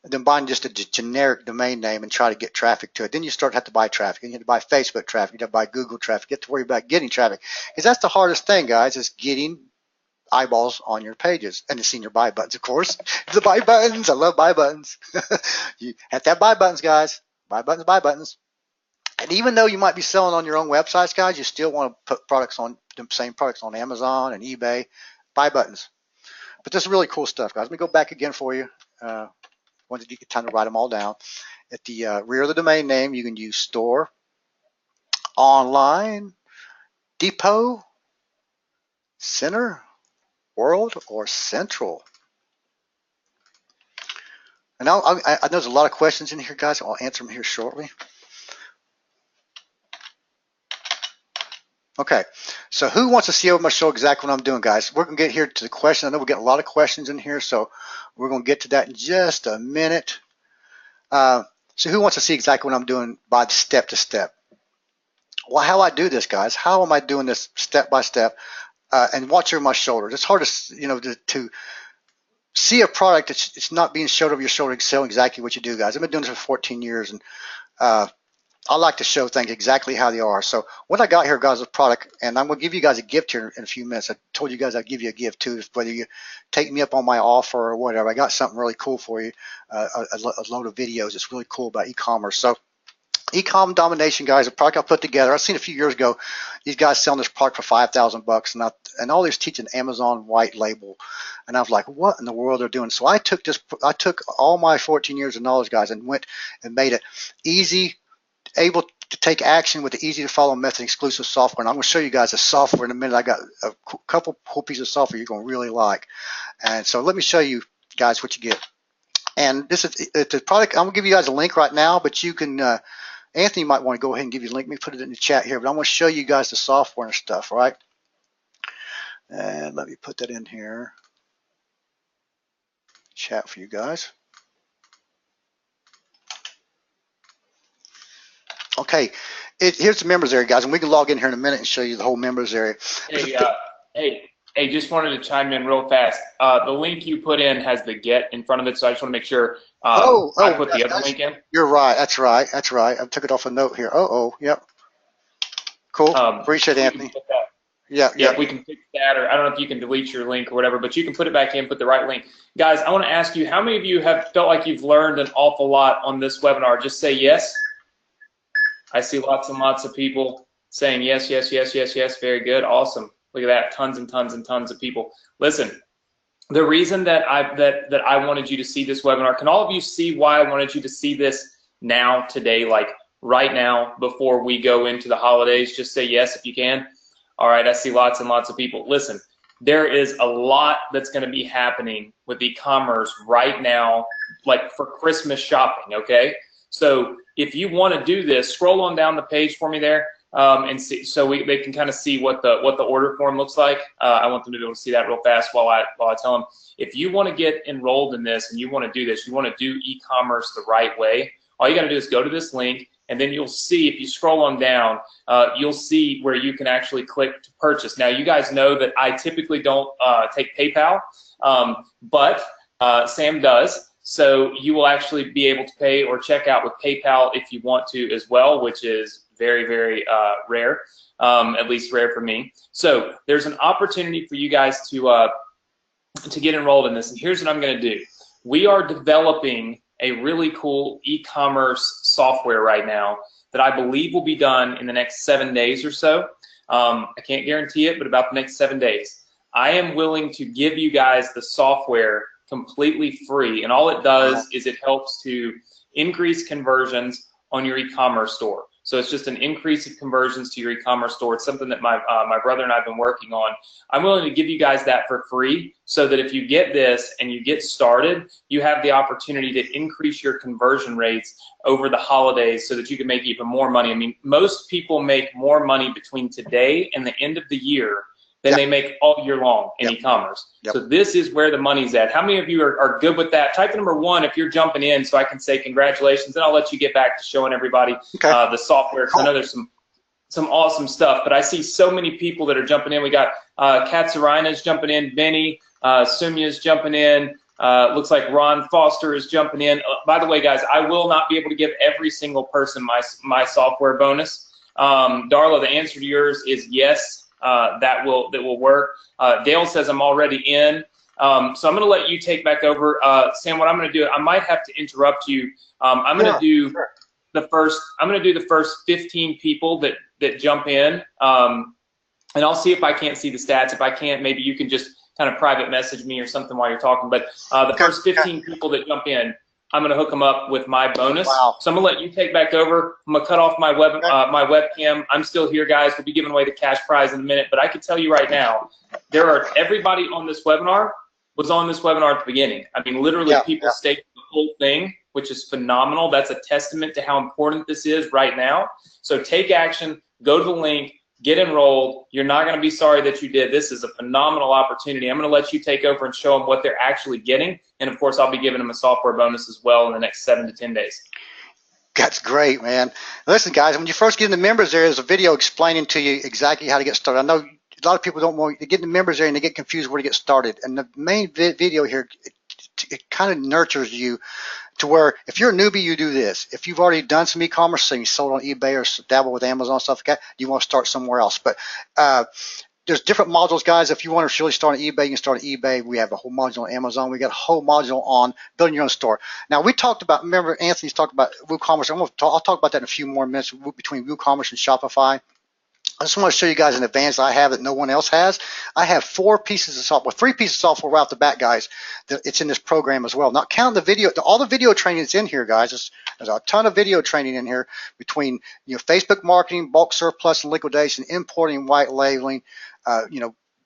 Than buying just a generic domain name and try to get traffic to it. Then you start to have to buy traffic. And you have to buy Facebook traffic. You have to buy Google traffic. You have to worry about getting traffic. Because that's the hardest thing, guys, is getting eyeballs on your pages. And the senior buy buttons, of course. The buy buttons. I love buy buttons. You have to have buy buttons, guys. Buy buttons, buy buttons. And even though you might be selling on your own websites, guys, you still want to put the same products on Amazon and eBay. Buy buttons. But this is really cool stuff, guys. Let me go back again for you. Once you get time to write them all down. At the rear of the domain name, you can use store, online, depot, center, world, or central. And I know there's a lot of questions in here, guys. I'll answer them here shortly. Okay, so who wants to see over my show exactly what I'm doing, guys? We're going to get here to the question. I know we're getting a lot of questions in here, so we're going to get to that in just a minute. So who wants to see exactly what I'm doing by step to step? Well, how I do this, guys? How am I doing this step by step? And watch over my shoulder. It's hard to see a product that's it's not being showed over your shoulder and show exactly what you do, guys. I've been doing this for 14 years, and I like to show things exactly how they are. So what I got here, guys, is a product, and I'm going to give you guys a gift here in a few minutes. I told you guys I'd give you a gift too, whether you take me up on my offer or whatever. I got something really cool for you, a load of videos. It's really cool about e-commerce. So eCom Domination, guys, a product I put together. I've seen a few years ago these guys selling this product for $5,000, and all these teaching Amazon white label, and I was like, what in the world they're doing? So I took all my 14 years of knowledge, guys, and went and made it easy, able to take action with the easy to follow method exclusive software. And I'm going to show you guys the software in a minute. I got a couple cool pieces of software you're going to really like. And so let me show you guys what you get. And this is the product. I'm going to give you guys a link right now, but you can, Anthony might want to go ahead and give you a link. Let me put it in the chat here, but I'm going to show you guys the software and stuff, all right? And let me put that in here. Chat for you guys. Okay, here's the members area, guys, and we can log in here in a minute and show you the whole members area. Hey, just wanted to chime in real fast. The link you put in has the get in front of it, so I just want to make sure I put the other link in. You're right. That's right. That's right. I took it off a note here. Yep. Cool. Appreciate it, Anthony. Yeah, we can fix that, or I don't know if you can delete your link or whatever, but you can put it back in, put the right link. Guys, I want to ask you, how many of you have felt like you've learned an awful lot on this webinar? Just say yes. I see lots and lots of people saying yes, yes, yes, yes, yes. Very good. Awesome. Look at that. Tons and tons and tons of people. Listen, the reason that I wanted you to see this webinar, can all of you see why I wanted you to see this now, today? Like, right now before we go into the holidays? Just say yes if you can. All right, I see lots and lots of people. Listen, there is a lot that's going to be happening with e-commerce right now, like for Christmas shopping, okay? So if you want to do this, scroll on down the page for me there, and see, so they can kind of see what the order form looks like. I want them to be able to see that real fast while I tell them, if you want to get enrolled in this and you want to do this, you want to do e-commerce the right way, all you got to do is go to this link, and then you'll see, if you scroll on down, you'll see where you can actually click to purchase. Now, you guys know that I typically don't take PayPal, but Sam does. So you will actually be able to pay or check out with PayPal if you want to as well, which is very, very rare, at least rare for me. So there's an opportunity for you guys to get enrolled in this. And here's what I'm going to do. We are developing a really cool e-commerce software right now that I believe will be done in the next 7 days or so. I can't guarantee it, but about the next 7 days. I am willing to give you guys the software completely free, and all it does is it helps to increase conversions on your e-commerce store. So it's just an increase of conversions to your e-commerce store. It's something that my brother and I have been working on. I'm willing to give you guys that for free so that if you get this and you get started, you have the opportunity to increase your conversion rates over the holidays so that you can make even more money. I mean, most people make more money between today and the end of the year than they make all year long in e-commerce. So this is where the money's at. How many of you are good with that? Type number 1 if you're jumping in so I can say congratulations, and I'll let you get back to showing everybody the software, because I know there's some awesome stuff, but I see so many people that are jumping in. We got Katsarina's jumping in, Benny, Sumya's jumping in, looks like Ron Foster is jumping in. By the way, guys, I will not be able to give every single person my software bonus. Darla, the answer to yours is yes. That will work. Dale says I'm already in. So I'm going to let you take back over. Sam, what I'm going to do, I might have to interrupt you. I'm going to do the first 15 people that jump in, and I'll see if I can't see the stats. If I can't, maybe you can just kind of private message me or something while you're talking. But the first 15 people that jump in, I'm going to hook them up with my bonus. So I'm going to let you take back over. I'm going to cut off my webcam. I'm still here, guys. We'll be giving away the cash prize in a minute. But I can tell you right now, everybody on this webinar was on this webinar at the beginning. I mean, literally people stayed the whole thing, which is phenomenal. That's a testament to how important this is right now. So take action. Go to the link. Get enrolled. You're not going to be sorry that you did. This is a phenomenal opportunity. I'm going to let you take over and show them what they're actually getting. And, of course, I'll be giving them a software bonus as well in the next 7 to 10 days. That's great, man. Listen, guys, when you first get in the members, there's a video explaining to you exactly how to get started. I know a lot of people don't want to get in the members there and they get confused where to get started. And the main video here, it kind of nurtures you to where if you're a newbie, you do this. If you've already done some e-commerce, so you sold on eBay or dabble with Amazon, stuff like that, you want to start somewhere else. But there's different modules, guys. If you want to really start on eBay, you can start on eBay. We have a whole module on Amazon. We got a whole module on building your own store. Now, we talked about, remember, Anthony's talked about WooCommerce. I'll talk about that in a few more minutes between WooCommerce and Shopify. I just want to show you guys an advantage I have that no one else has. I have 3 pieces of software right off the bat, guys. It's in this program as well. Not counting the video, all the video training that's in here, guys. There's a ton of video training in here between Facebook marketing, bulk surplus and liquidation, importing, white labeling,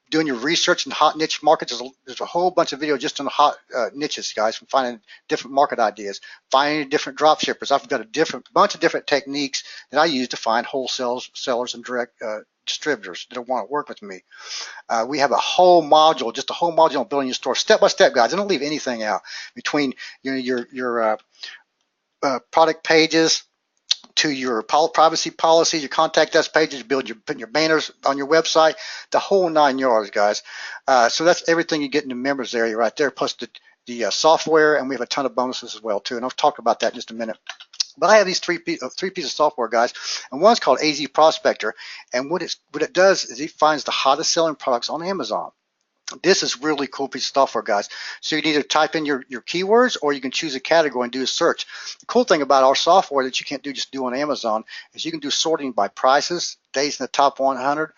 doing your research in hot niche markets. There's a whole bunch of video just on the hot niches, guys, from finding different market ideas, finding different drop shippers. I've got a bunch of different techniques that I use to find wholesale sellers and direct distributors that want to work with me. We have a whole module, just a whole module on building your store, step by step, guys. I don't leave anything out between your product pages, to your privacy policies, your contact us pages, putting your banners on your website, the whole 9 yards, guys. So that's everything you get in the members area right there, plus the software, and we have a ton of bonuses as well too. And I'll talk about that in just a minute. But I have these three pieces of software, guys, and one's called AZ Prospector, and what it does is it finds the hottest selling products on Amazon. This is really cool piece of software, guys. So you can either type in your keywords or you can choose a category and do a search. The cool thing about our software that you can't just do on Amazon is you can do sorting by prices, days in the top 100,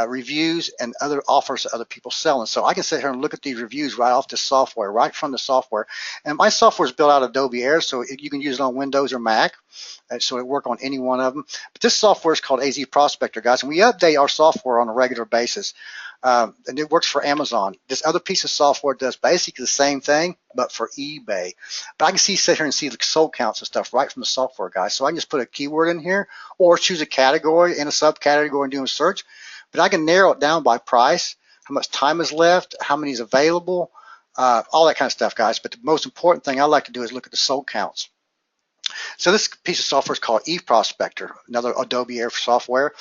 reviews and other offers that other people selling. So I can sit here and look at these reviews right off the software, right from the software. And my software is built out of Adobe Air, so you can use it on Windows or Mac. So it work on any one of them. But this software is called AZ Prospector, guys, and we update our software on a regular basis. And it works for Amazon. This other piece of software does basically the same thing, but for eBay. But I can sit here and see the sold counts and stuff right from the software, guys. So I can just put a keyword in here or choose a category and a subcategory and do a search. But I can narrow it down by price, how much time is left, how many is available, all that kind of stuff, guys. But the most important thing I like to do is look at the sold counts. So this piece of software is called eProspector, another Adobe Air software.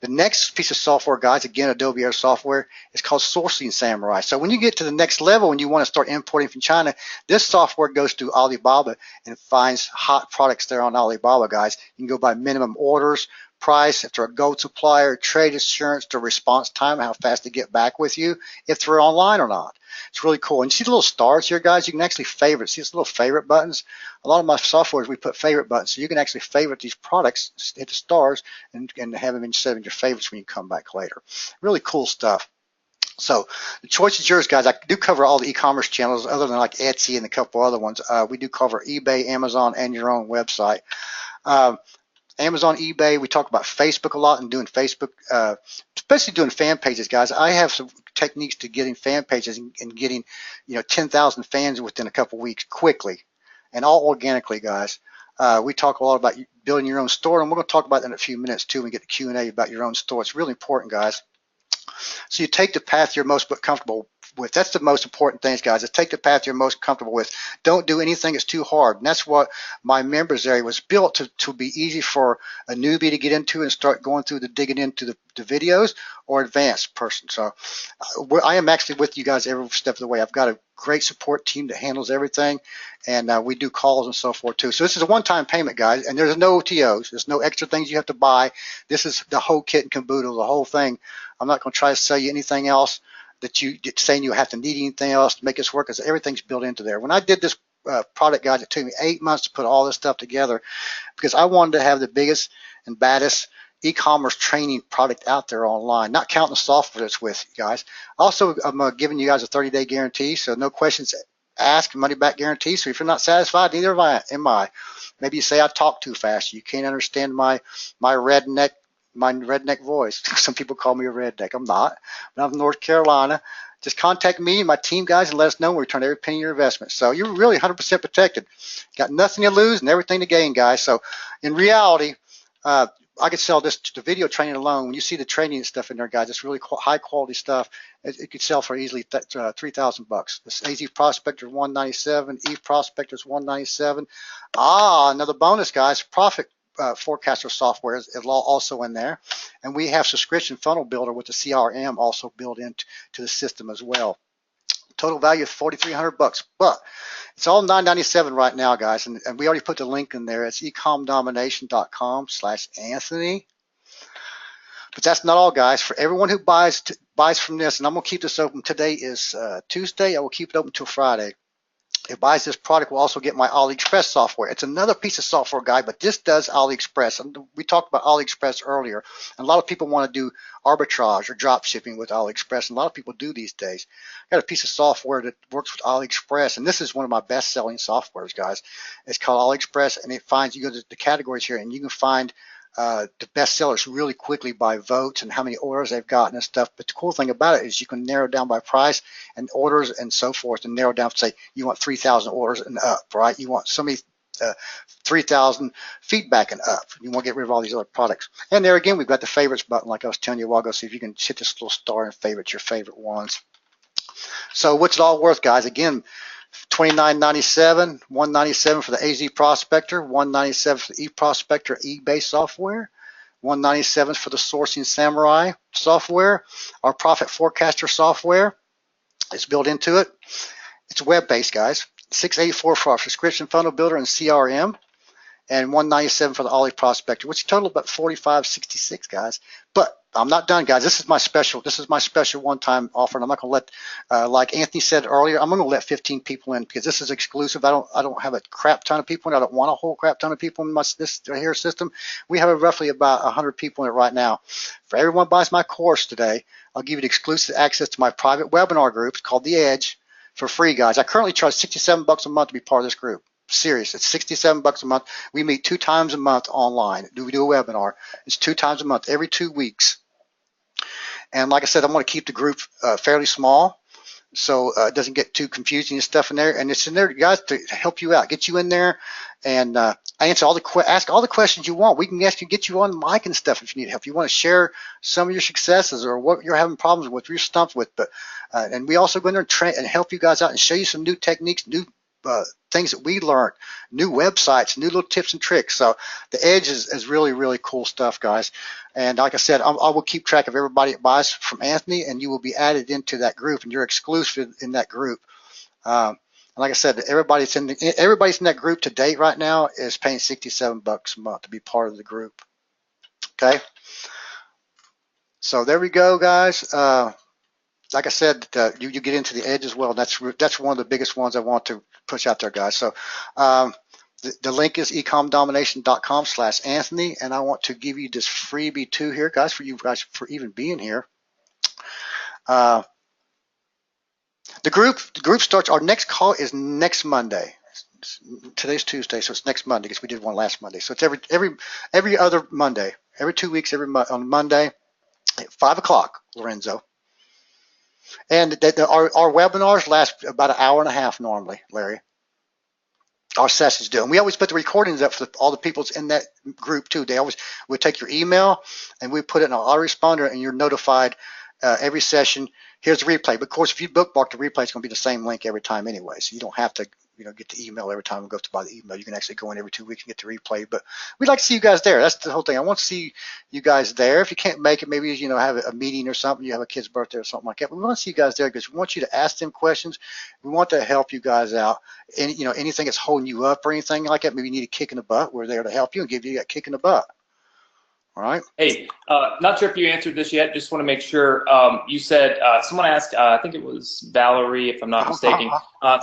The next piece of software, guys, again, Adobe Air software, is called Sourcing Samurai. So when you get to the next level and you want to start importing from China, this software goes to Alibaba and finds hot products there on Alibaba, guys. You can go by minimum orders, price, if they're a gold supplier, trade assurance, their response time, how fast they get back with you, if they're online or not. It's really cool. And you see the little stars here, guys? You can actually favorite. See these little favorite buttons? A lot of my softwares, we put favorite buttons. So you can actually favorite these products, hit the stars, and have them instead of your favorites when you come back later. Really cool stuff. So the choice is yours, guys. I do cover all the e-commerce channels other than like Etsy and a couple other ones. We do cover eBay, Amazon, and your own website. Amazon, eBay, we talk about Facebook a lot and doing Facebook, especially doing fan pages, guys. I have some techniques to getting fan pages and getting, 10,000 fans within a couple weeks quickly and all organically, guys. We talk a lot about building your own store, and we're going to talk about that in a few minutes too when we get the Q&A about your own store. It's really important, guys. So you take the path you're most comfortable with. That's the most important things, guys, is take the path you're most comfortable with. Don't do anything that's too hard. And that's what my members area was built to be easy for a newbie to get into and start going through digging into the videos, or advanced person. So I am actually with you guys every step of the way. I've got a great support team that handles everything, and we do calls and so forth too. So this is a one-time payment, guys, and there's no OTOs. There's no extra things you have to buy. This is the whole kit and caboodle, the whole thing. I'm not going to try to sell you anything else that you saying you have to need anything else to make this work, because everything's built into there. When I did this product, guys, it took me 8 months to put all this stuff together because I wanted to have the biggest and baddest e-commerce training product out there online, not counting the software that's with you guys. Also, I'm giving you guys a 30-day guarantee, so no questions asked, money back guarantee. So if you're not satisfied, neither am I. Maybe you say I talk too fast. You can't understand my redneck voice. Some people call me a redneck. I'm not. I'm from North Carolina. Just contact me and my team, guys, and let us know. We return every penny of your investment. So you're really 100% protected. Got nothing to lose and everything to gain, guys. So in reality, I could sell this, the video training alone. When you see the training and stuff in there, guys, it's really high quality stuff. It could sell for easily $3,000. This AZ Prospector is $197. eProspector is $197. Another bonus, guys. Profit forecaster software is also in there, and we have subscription funnel builder with the CRM also built into the system as well. Total value of $4,300, but it's all $997 right now, guys, and we already put the link in there. It's ecomdomination.com/Anthony. But that's not all, guys. For everyone who buys from this, and I'm gonna keep this open. Today is Tuesday. I will keep it open till Friday. Who buys this product will also get my AliExpress software. It's another piece of software, guy, but this does AliExpress. And we talked about AliExpress earlier. And a lot of people want to do arbitrage or drop shipping with AliExpress, and a lot of people do these days. I got a piece of software that works with AliExpress, and this is one of my best-selling softwares, guys. It's called AliExpress, and it finds, you go to the categories here, and you can find the best sellers really quickly by votes and how many orders they've gotten and stuff. But the cool thing about it is you can narrow down by price and orders and so forth, and narrow down to say you want 3,000 orders and up, right? You want so many 3,000 feedback and up. You want to get rid of all these other products. And there again, we've got the favorites button, like I was telling you a while ago. See if you can hit this little star and favorite your favorite ones. So what's it all worth, guys? Again, $29.97, $197 for the AZ Prospector, $197 for the eProspector eBay software, $197 for the Sourcing Samurai software. Our Profit Forecaster software is built into it. It's web-based, guys. $684 for our subscription funnel builder and CRM, and $197 for the Ali Prospector, which total about $45.66, guys. But I'm not done, guys. This is my special one-time offer, and I'm not going to let, like Anthony said earlier, I'm going to let 15 people in because this is exclusive. I don't have a crap ton of people in. I don't want a whole crap ton of people in this here system. We have roughly about 100 people in it right now. For everyone who buys my course today, I'll give you exclusive access to my private webinar group. It's called The Edge for free, guys. I currently charge $67 a month to be part of this group. Serious. It's $67 a month. We meet 2 times a month online. We do a webinar. It's 2 times a month, every 2 weeks. And like I said, I'm going to keep the group fairly small so it doesn't get too confusing and stuff in there. And it's in there, guys, to help you out, get you in there, and answer ask all the questions you want. We can get you on mic and stuff if you need help. You want to share some of your successes or what you're having problems with, you're stumped with. But and we also go in there and train and help you guys out and show you some new techniques, new things that we learned, new websites, new little tips and tricks. So the Edge is really, really cool stuff, guys. And like I said, I will keep track of everybody that buys from Anthony, and you will be added into that group, and you're exclusive in that group. And like I said, everybody's in that group to date right now is paying $67 a month to be part of the group. Okay. So there we go, guys. Like I said, you get into the Edge as well. That's one of the biggest ones I want to push out there, guys. So the link is ecomdomination.com/Anthony, and I want to give you this freebie too here, guys, for you guys for even being here. The group starts. Our next call is next Monday. Today's Tuesday, so it's next Monday because we did one last Monday. So it's every other Monday, every 2 weeks, on Monday at 5 o'clock, Lorenzo. And our webinars last about an hour and a half normally, Larry. Our sessions do. And we always put the recordings up for all the people in that group too. We take your email and we put it in an autoresponder, and you're notified every session. Here's the replay. But of course, if you bookmark the replay, it's going to be the same link every time anyway. So you don't have to get the email every time we go to buy the email. You can actually go in every 2 weeks and get the replay. But we'd like to see you guys there. That's the whole thing. I want to see you guys there. If you can't make it, maybe have a meeting or something. You have a kid's birthday or something like that. But we want to see you guys there because we want you to ask them questions. We want to help you guys out. And anything that's holding you up or anything like that, maybe you need a kick in the butt. We're there to help you and give you that kick in the butt. All right. Hey, not sure if you answered this yet. Just want to make sure. You said someone asked, I think it was Valerie, if I'm not mistaken,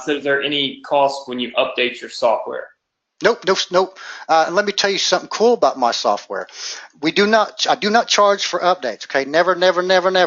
said, is there any cost when you update your software? Nope. And let me tell you something cool about my software. I do not charge for updates. Okay, never.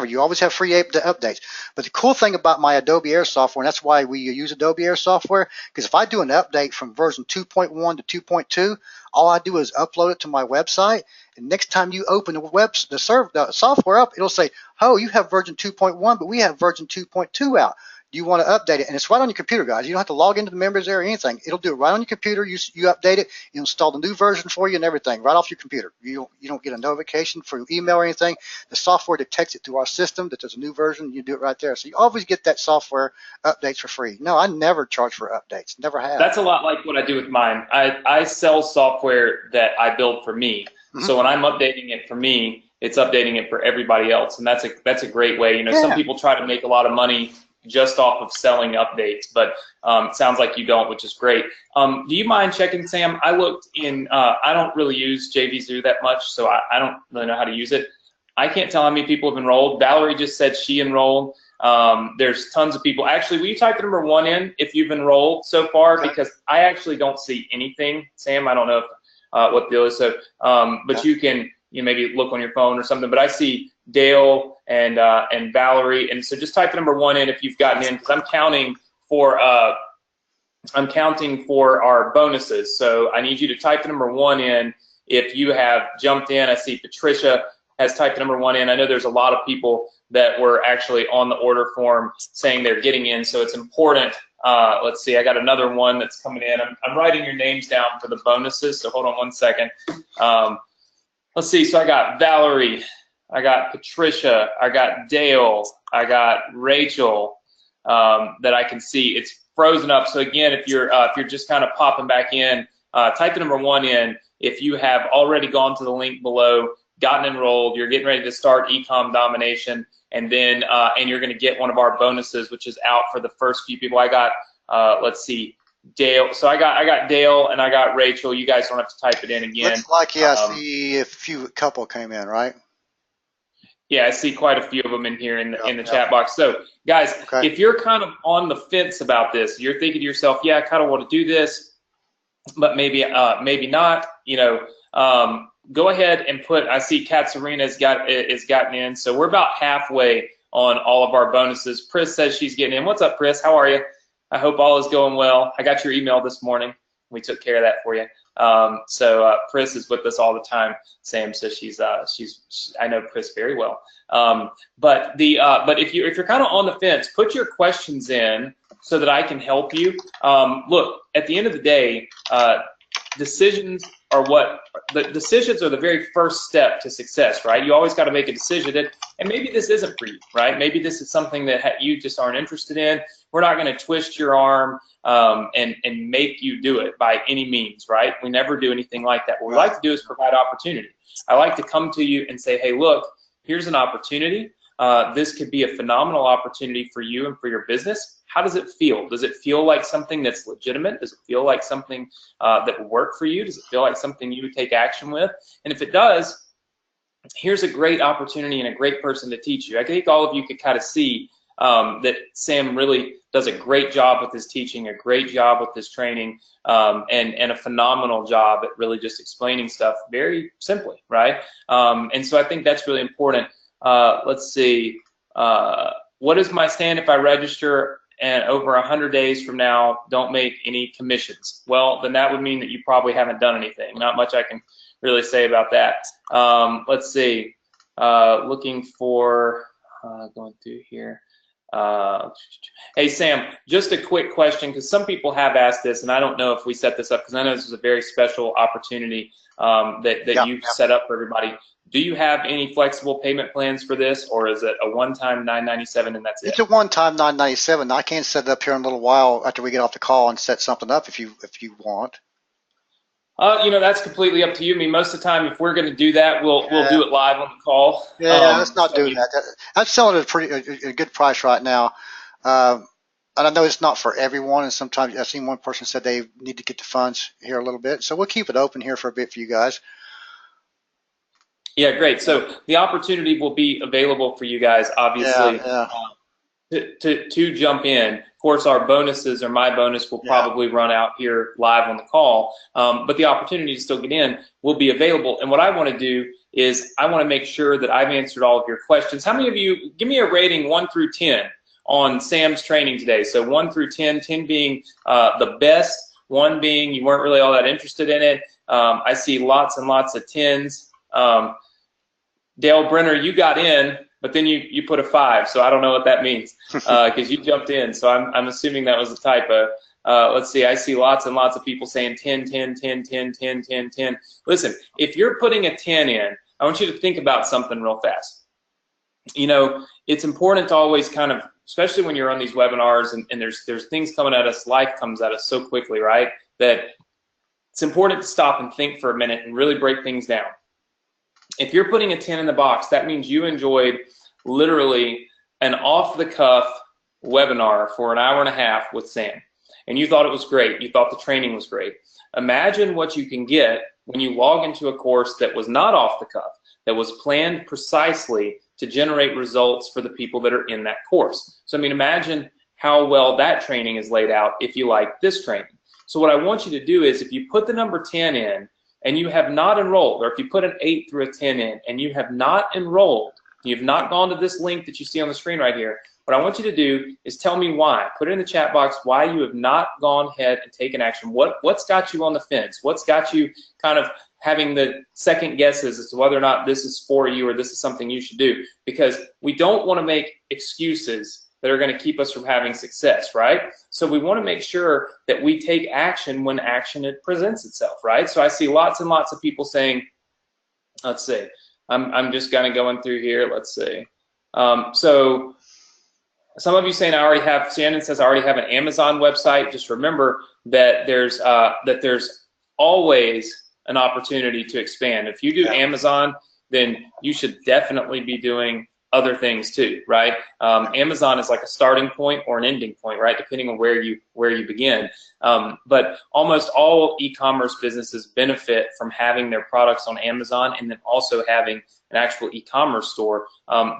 You always have free updates. But the cool thing about my Adobe Air software, and that's why we use Adobe Air software, because if I do an update from version 2.1 to 2.2, all I do is upload it to my website. And next time you open the software up, it'll say, "Oh, you have version 2.1, but we have version 2.2 out. Do you want to update it?" And it's right on your computer, guys. You don't have to log into the members there or anything. It'll do it right on your computer. You update it, you install the new version for you and everything right off your computer. You don't get a notification for email or anything. The software detects it through our system that there's a new version. You do it right there. So you always get that software updates for free. No, I never charge for updates. Never have. That's a lot like what I do with mine. I sell software that I build for me. So when I'm updating it for me, it's updating it for everybody else, and that's a great way. Some people try to make a lot of money just off of selling updates, but it sounds like you don't, which is great. Do you mind checking, Sam? I looked in. I don't really use JVZoo that much, so I don't really know how to use it. I can't tell how many people have enrolled. Valerie just said she enrolled. There's tons of people. Actually, will you type the number 1 in if you've enrolled so far? Okay. Because I actually don't see anything. Sam, I don't know what the deal is. So, but you can maybe look on your phone or something. But I see Dale and Valerie, and so just type the number 1 in if you've gotten in, because I'm counting for our bonuses. So I need you to type the number 1 in if you have jumped in. I see Patricia has typed the number 1 in. I know there's a lot of people that were actually on the order form saying they're getting in, so it's important. Let's see, I got another one that's coming in. I'm writing your names down for the bonuses, so hold on 1 second. Let's see, so I got Valerie, I got Patricia, I got Dale, I got Rachel that I can see. It's frozen up, so again, if you're just kind of popping back in, type the number 1 in. If you have already gone to the link below, gotten enrolled, you're getting ready to start eCom Domination, and then and you're going to get one of our bonuses, which is out for the first few people. I got let's see, Dale. So I got Dale and I got Rachel. You guys don't have to type it in again. Looks like I see a couple came in, right? Yeah, I see quite a few of them in here in the chat box. So, guys, if you're kind of on the fence about this, you're thinking to yourself, yeah, I kind of want to do this, but maybe not. Go ahead and put. I see Katsarina has gotten in, so we're about halfway on all of our bonuses. Pris says she's getting in. What's up, Pris? How are you? I hope all is going well. I got your email this morning. We took care of that for you. Pris is with us all the time. Sam says I know Pris very well. But if you're kind of on the fence, put your questions in so that I can help you. Look, at the end of the day, decisions are the very first step to success, right? You always got to make a decision, and maybe this isn't for you, right? Maybe this is something that you just aren't interested in. We're not going to twist your arm and make you do it by any means, right? We never do anything like that. What we like to do is provide opportunity. I like to come to you and say, hey, look, here's an opportunity. This could be a phenomenal opportunity for you and for your business. How does it feel? Does it feel like something that's legitimate? Does it feel like something that will work for you? Does it feel like something you would take action with? And if it does, here's a great opportunity and a great person to teach you. I think all of you could kind of see that Sam really does a great job with his teaching, a great job with his training, and a phenomenal job at really just explaining stuff very simply, right? And so I think that's really important. Let's see. What is my stand if I register and over 100 days from now don't make any commissions? Well, then that would mean that you probably haven't done anything. Not much I can really say about that. Let's see. Looking for going through here. Hey, Sam, just a quick question, because some people have asked this, and I don't know if we set this up, because I know this is a very special opportunity that you've set up for everybody. Do you have any flexible payment plans for this, or is it a one-time $9.97 and that's it? It's a one-time $9.97. I can set it up here in a little while after we get off the call and set something up if you want. That's completely up to you. I mean, most of the time, if we're going to do that, we'll do it live on the call. Yeah, let's not do that. I'm selling it at a good price right now. And I know it's not for everyone, and sometimes I've seen one person said they need to get the funds here a little bit. So we'll keep it open here for a bit for you guys. Yeah, great. So the opportunity will be available for you guys, obviously, to jump in. Of course, our bonuses, or my bonus, will probably run out here live on the call, but the opportunity to still get in will be available. And what I want to do is I want to make sure that I've answered all of your questions. How many of you, give me a rating 1 through 10 on Sam's training today? So 1 through 10, 10 being the best, 1 being you weren't really all that interested in it. I see lots and lots of 10s. Dale Brenner, you got in, but then you put a 5, so I don't know what that means because you jumped in. So I'm assuming that was a typo. Let's see, I see lots and lots of people saying 10, 10, 10, 10, 10, 10, 10. Listen, if you're putting a 10 in, I want you to think about something real fast. It's important to always kind of, especially when you're on these webinars and there's things coming at us, life comes at us so quickly, right? That it's important to stop and think for a minute and really break things down. If you're putting a 10 in the box, that means you enjoyed literally an off-the-cuff webinar for an hour and a half with Sam, and you thought it was great. You thought the training was great. Imagine what you can get when you log into a course that was not off-the-cuff, that was planned precisely to generate results for the people that are in that course. So, I mean, imagine how well that training is laid out if you like this training. So what I want you to do is, if you put the number 10 in, and you have not enrolled, or if you put an 8 through a 10 in and you have not enrolled, you've not gone to this link that you see on the screen right here, what I want you to do is tell me why. Put it in the chat box why you have not gone ahead and taken action. What's got you on the fence? What's got you kind of having the second guesses as to whether or not this is for you or this is something you should do? Because we don't want to make excuses that are going to keep us from having success, right? So we want to make sure that we take action when action presents itself, right? So I see lots and lots of people saying, let's see, I'm just kind of going through here, let's see. So some of you saying Shannon says I already have an Amazon website. Just remember that there's always an opportunity to expand. If you do Amazon, then you should definitely be doing other things too, right? Amazon is like a starting point or an ending point, right? Depending on where you begin. But almost all e-commerce businesses benefit from having their products on Amazon and then also having an actual e-commerce store.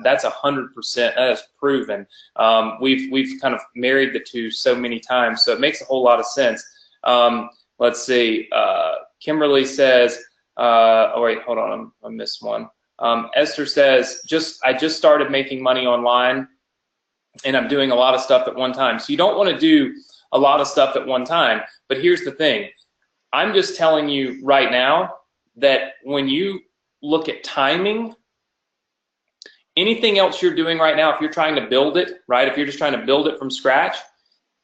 That's 100%. That is proven. We've kind of married the two so many times, so it makes a whole lot of sense. Let's see. Kimberly says, oh wait, hold on, I missed one. Esther says, I just started making money online and I'm doing a lot of stuff at one time. So you don't want to do a lot of stuff at one time, but here's the thing. I'm just telling you right now that when you look at timing, anything else you're doing right now, if you're trying to build it, right, if you're just trying to build it from scratch,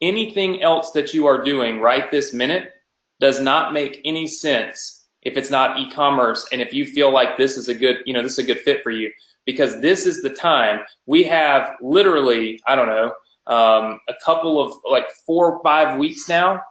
anything else that you are doing right this minute does not make any sense if it's not e-commerce, and if you feel like this is a good, this is a good fit for you, because this is the time. We have literally, I don't know, a couple of like 4 or 5 weeks now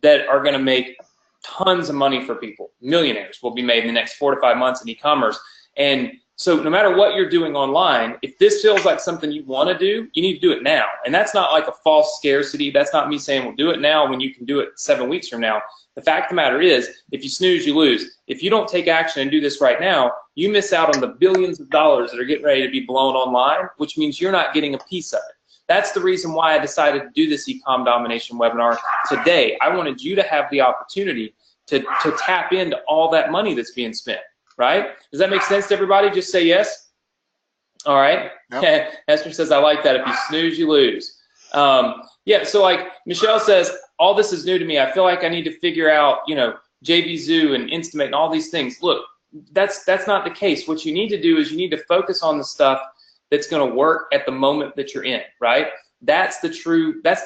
that are going to make tons of money for people. Millionaires will be made in the next 4 to 5 months in e-commerce. And so no matter what you're doing online, if this feels like something you want to do, you need to do it now. And that's not like a false scarcity. That's not me saying, well, do it now when you can do it 7 weeks from now. The fact of the matter is, if you snooze, you lose. If you don't take action and do this right now, you miss out on the billions of dollars that are getting ready to be blown online, which means you're not getting a piece of it. That's the reason why I decided to do this eCom Domination webinar today. I wanted you to have the opportunity to tap into all that money that's being spent, right? Does that make sense to everybody? Just say yes. All right. Yep. Esther says, I like that. If you snooze, you lose. Yeah, so like Michelle says, all this is new to me. I feel like I need to figure out, JB Zoo and Instamate and all these things. Look, that's not the case. What you need to do is you need to focus on the stuff that's going to work at the moment that you're in, right? That's the true path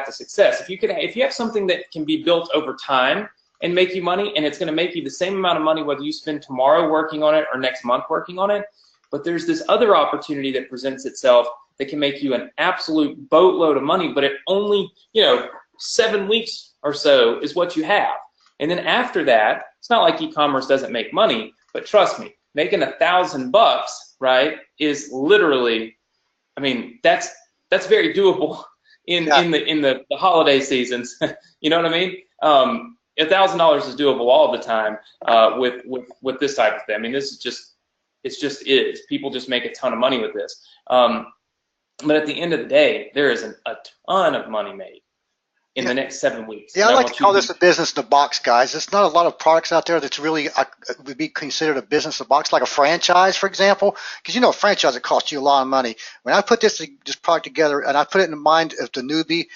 to success. If you have something that can be built over time and make you money, and it's going to make you the same amount of money whether you spend tomorrow working on it or next month working on it, but there's this other opportunity that presents itself that can make you an absolute boatload of money, but it only, 7 weeks or so is what you have. And then after that, it's not like e-commerce doesn't make money, but trust me, making $1,000, right, is literally, I mean, that's very doable in the holiday seasons. You know what I mean? $1,000 is doable all the time with this type of thing. I mean, this is just, it's just is. People just make a ton of money with this. But at the end of the day, there is a ton of money made in the next 7 weeks. Yeah, I like to call this a business in a box, guys. There's not a lot of products out there that's really would be considered a business in a box, like a franchise, for example. Because a franchise, it costs you a lot of money. When I put this product together, and I put it in the mind of the newbie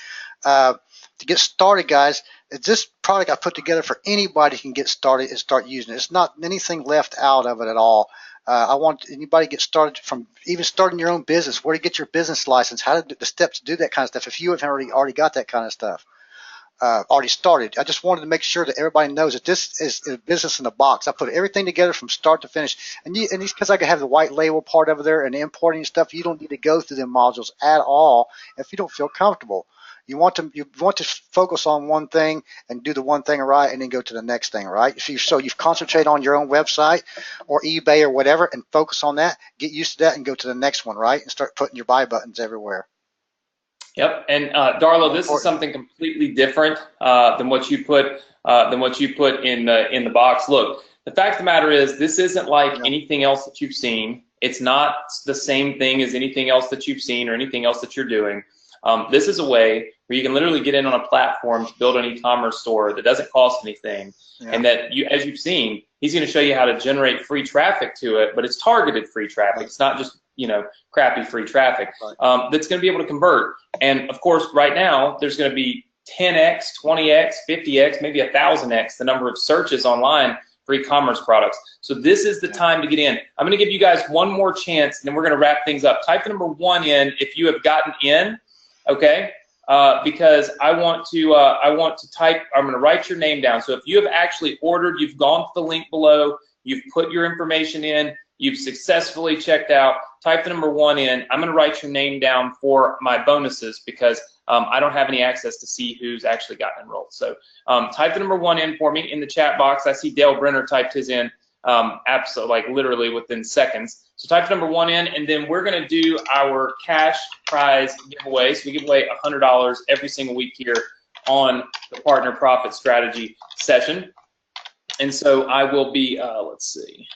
to get started, guys, this product I put together for anybody who can get started and start using it. It's not anything left out of it at all. I want anybody to get started from even starting your own business, where to get your business license, how to do the steps to do that kind of stuff. If you have already got that kind of stuff already started, I just wanted to make sure that everybody knows that this is a business in a box. I put everything together from start to finish, and because I can have the white label part over there and the importing stuff, you don't need to go through the modules at all if you don't feel comfortable. You want to focus on one thing and do the one thing right, and then go to the next thing, right? So you concentrate on your own website or eBay or whatever, and focus on that. Get used to that, and go to the next one, right? And start putting your buy buttons everywhere. Yep. And Darlo, this is something completely different than what you put in the box. Look, the fact of the matter is, this isn't like anything else that you've seen. It's not the same thing as anything else that you've seen or anything else that you're doing. This is a way where you can literally get in on a platform to build an e-commerce store that doesn't cost anything, and that as you've seen, he's going to show you how to generate free traffic to it, but it's targeted free traffic. It's not just crappy free traffic that's going to be able to convert. And of course, right now there's going to be 10x, 20x, 50x, maybe 1,000x the number of searches online for e-commerce products. So this is the time to get in. I'm going to give you guys one more chance, and then we're going to wrap things up. Type the number 1 in if you have gotten in. Okay, because I want to type. I'm going to write your name down. So if you have actually ordered, you've gone to the link below, you've put your information in, you've successfully checked out. Type the number 1 in. I'm going to write your name down for my bonuses because I don't have any access to see who's actually gotten enrolled. So type the number 1 in for me in the chat box. I see Dale Brenner typed his in. absolutely, like literally within seconds. So type number 1 in, and then we're going to do our cash prize giveaway. So we give away $100 every single week here on the Partner Profit Strategy session. And so I will be, let's see,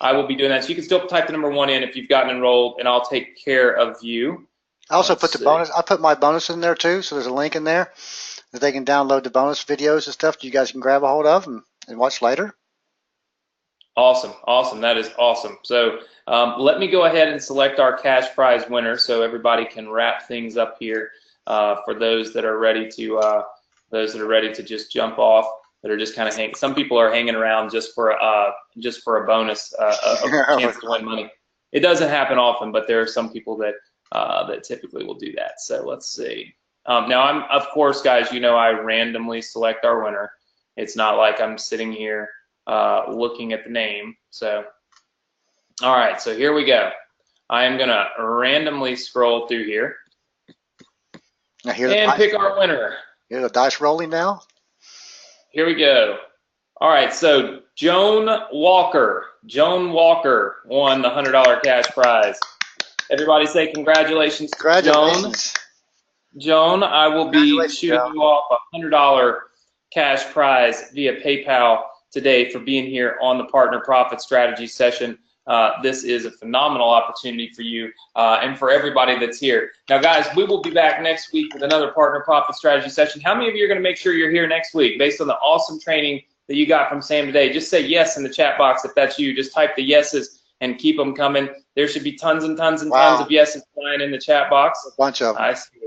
I will be doing that. So you can still type the number 1 in if you've gotten enrolled, and I'll take care of you. I also put the bonus. I put my bonus in there too, so there's a link in there that they can download the bonus videos and stuff that you guys can grab a hold of and watch later. Awesome, awesome. That is awesome. So let me go ahead and select our cash prize winner, so everybody can wrap things up here for those that are ready to just jump off. That are just kind of hanging. Some people are hanging around just for a bonus, a chance to win money. It doesn't happen often, but there are some people that typically will do that. So let's see. Now, of course, guys, you know I randomly select our winner. It's not like I'm sitting here looking at the name. So, all right, so here we go. I am going to randomly scroll through here and pick our winner. Here's the dice rolling now. Here we go. All right, so Joan Walker won the $100 cash prize. Everybody say congratulations to Joan. Joan, I will be shooting you off a $100 cash prize via PayPal today for being here on the Partner Profit Strategy session. This is a phenomenal opportunity for you and for everybody that's here. Now, guys, we will be back next week with another Partner Profit Strategy session. How many of you are going to make sure you're here next week based on the awesome training that you got from Sam today? Just say yes in the chat box if that's you. Just type the yeses and keep them coming. There should be tons and tons and tons of yeses flying in the chat box. A bunch of them. I see.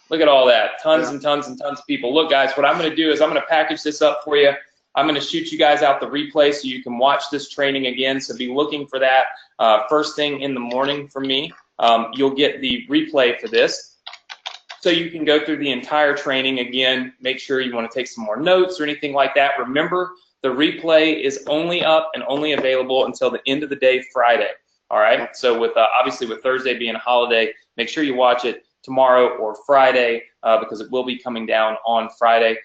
Look at all that. Tons and tons and tons of people. Look, guys, what I'm going to do is I'm going to package this up for you. I'm going to shoot you guys out the replay so you can watch this training again. So be looking for that first thing in the morning from me. You'll get the replay for this. So you can go through the entire training again. Make sure you want to take some more notes or anything like that. Remember, the replay is only up and only available until the end of the day Friday. All right. So with obviously with Thursday being a holiday, make sure you watch it tomorrow or Friday because it will be coming down on Friday.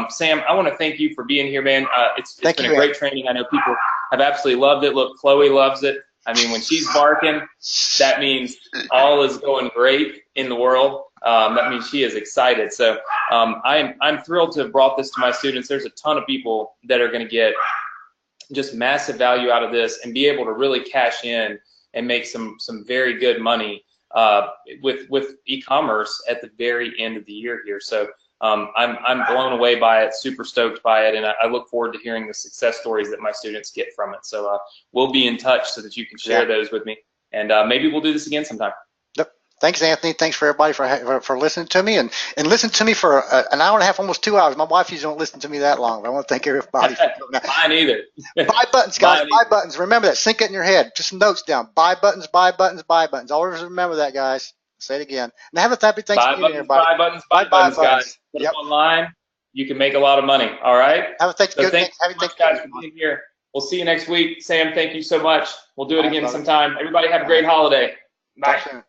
Sam, I want to thank you for being here, man. It's been a great training. I know people have absolutely loved it. Look, Chloe loves it. I mean, when she's barking, that means all is going great in the world. That means she is excited. So I'm thrilled to have brought this to my students. There's a ton of people that are going to get just massive value out of this and be able to really cash in and make some very good money with e-commerce at the very end of the year here. So I'm blown away by it, super stoked by it, and I look forward to hearing the success stories that my students get from it. So we'll be in touch so that you can share those with me, and maybe we'll do this again sometime. Yep. Thanks, Anthony. Thanks for everybody for listening to me and listen to me for an hour and a half, almost 2 hours. My wife usually don't listen to me that long, but I want to thank everybody for coming out. Mine either. Buy buttons, guys. Buy buttons. Remember that. Sink it in your head. Just some notes down. Buy buttons, buy buttons, buy buttons. Always remember that, guys. Say it again. And have a happy Thanksgiving, everybody. Buy buttons, guys. Put them online. You can make a lot of money. All right? Have a Thanksgiving. So thanks so much, guys, for being here. We'll see you next week. Sam, thank you so much. We'll do it again sometime. Everybody have a great holiday. Bye.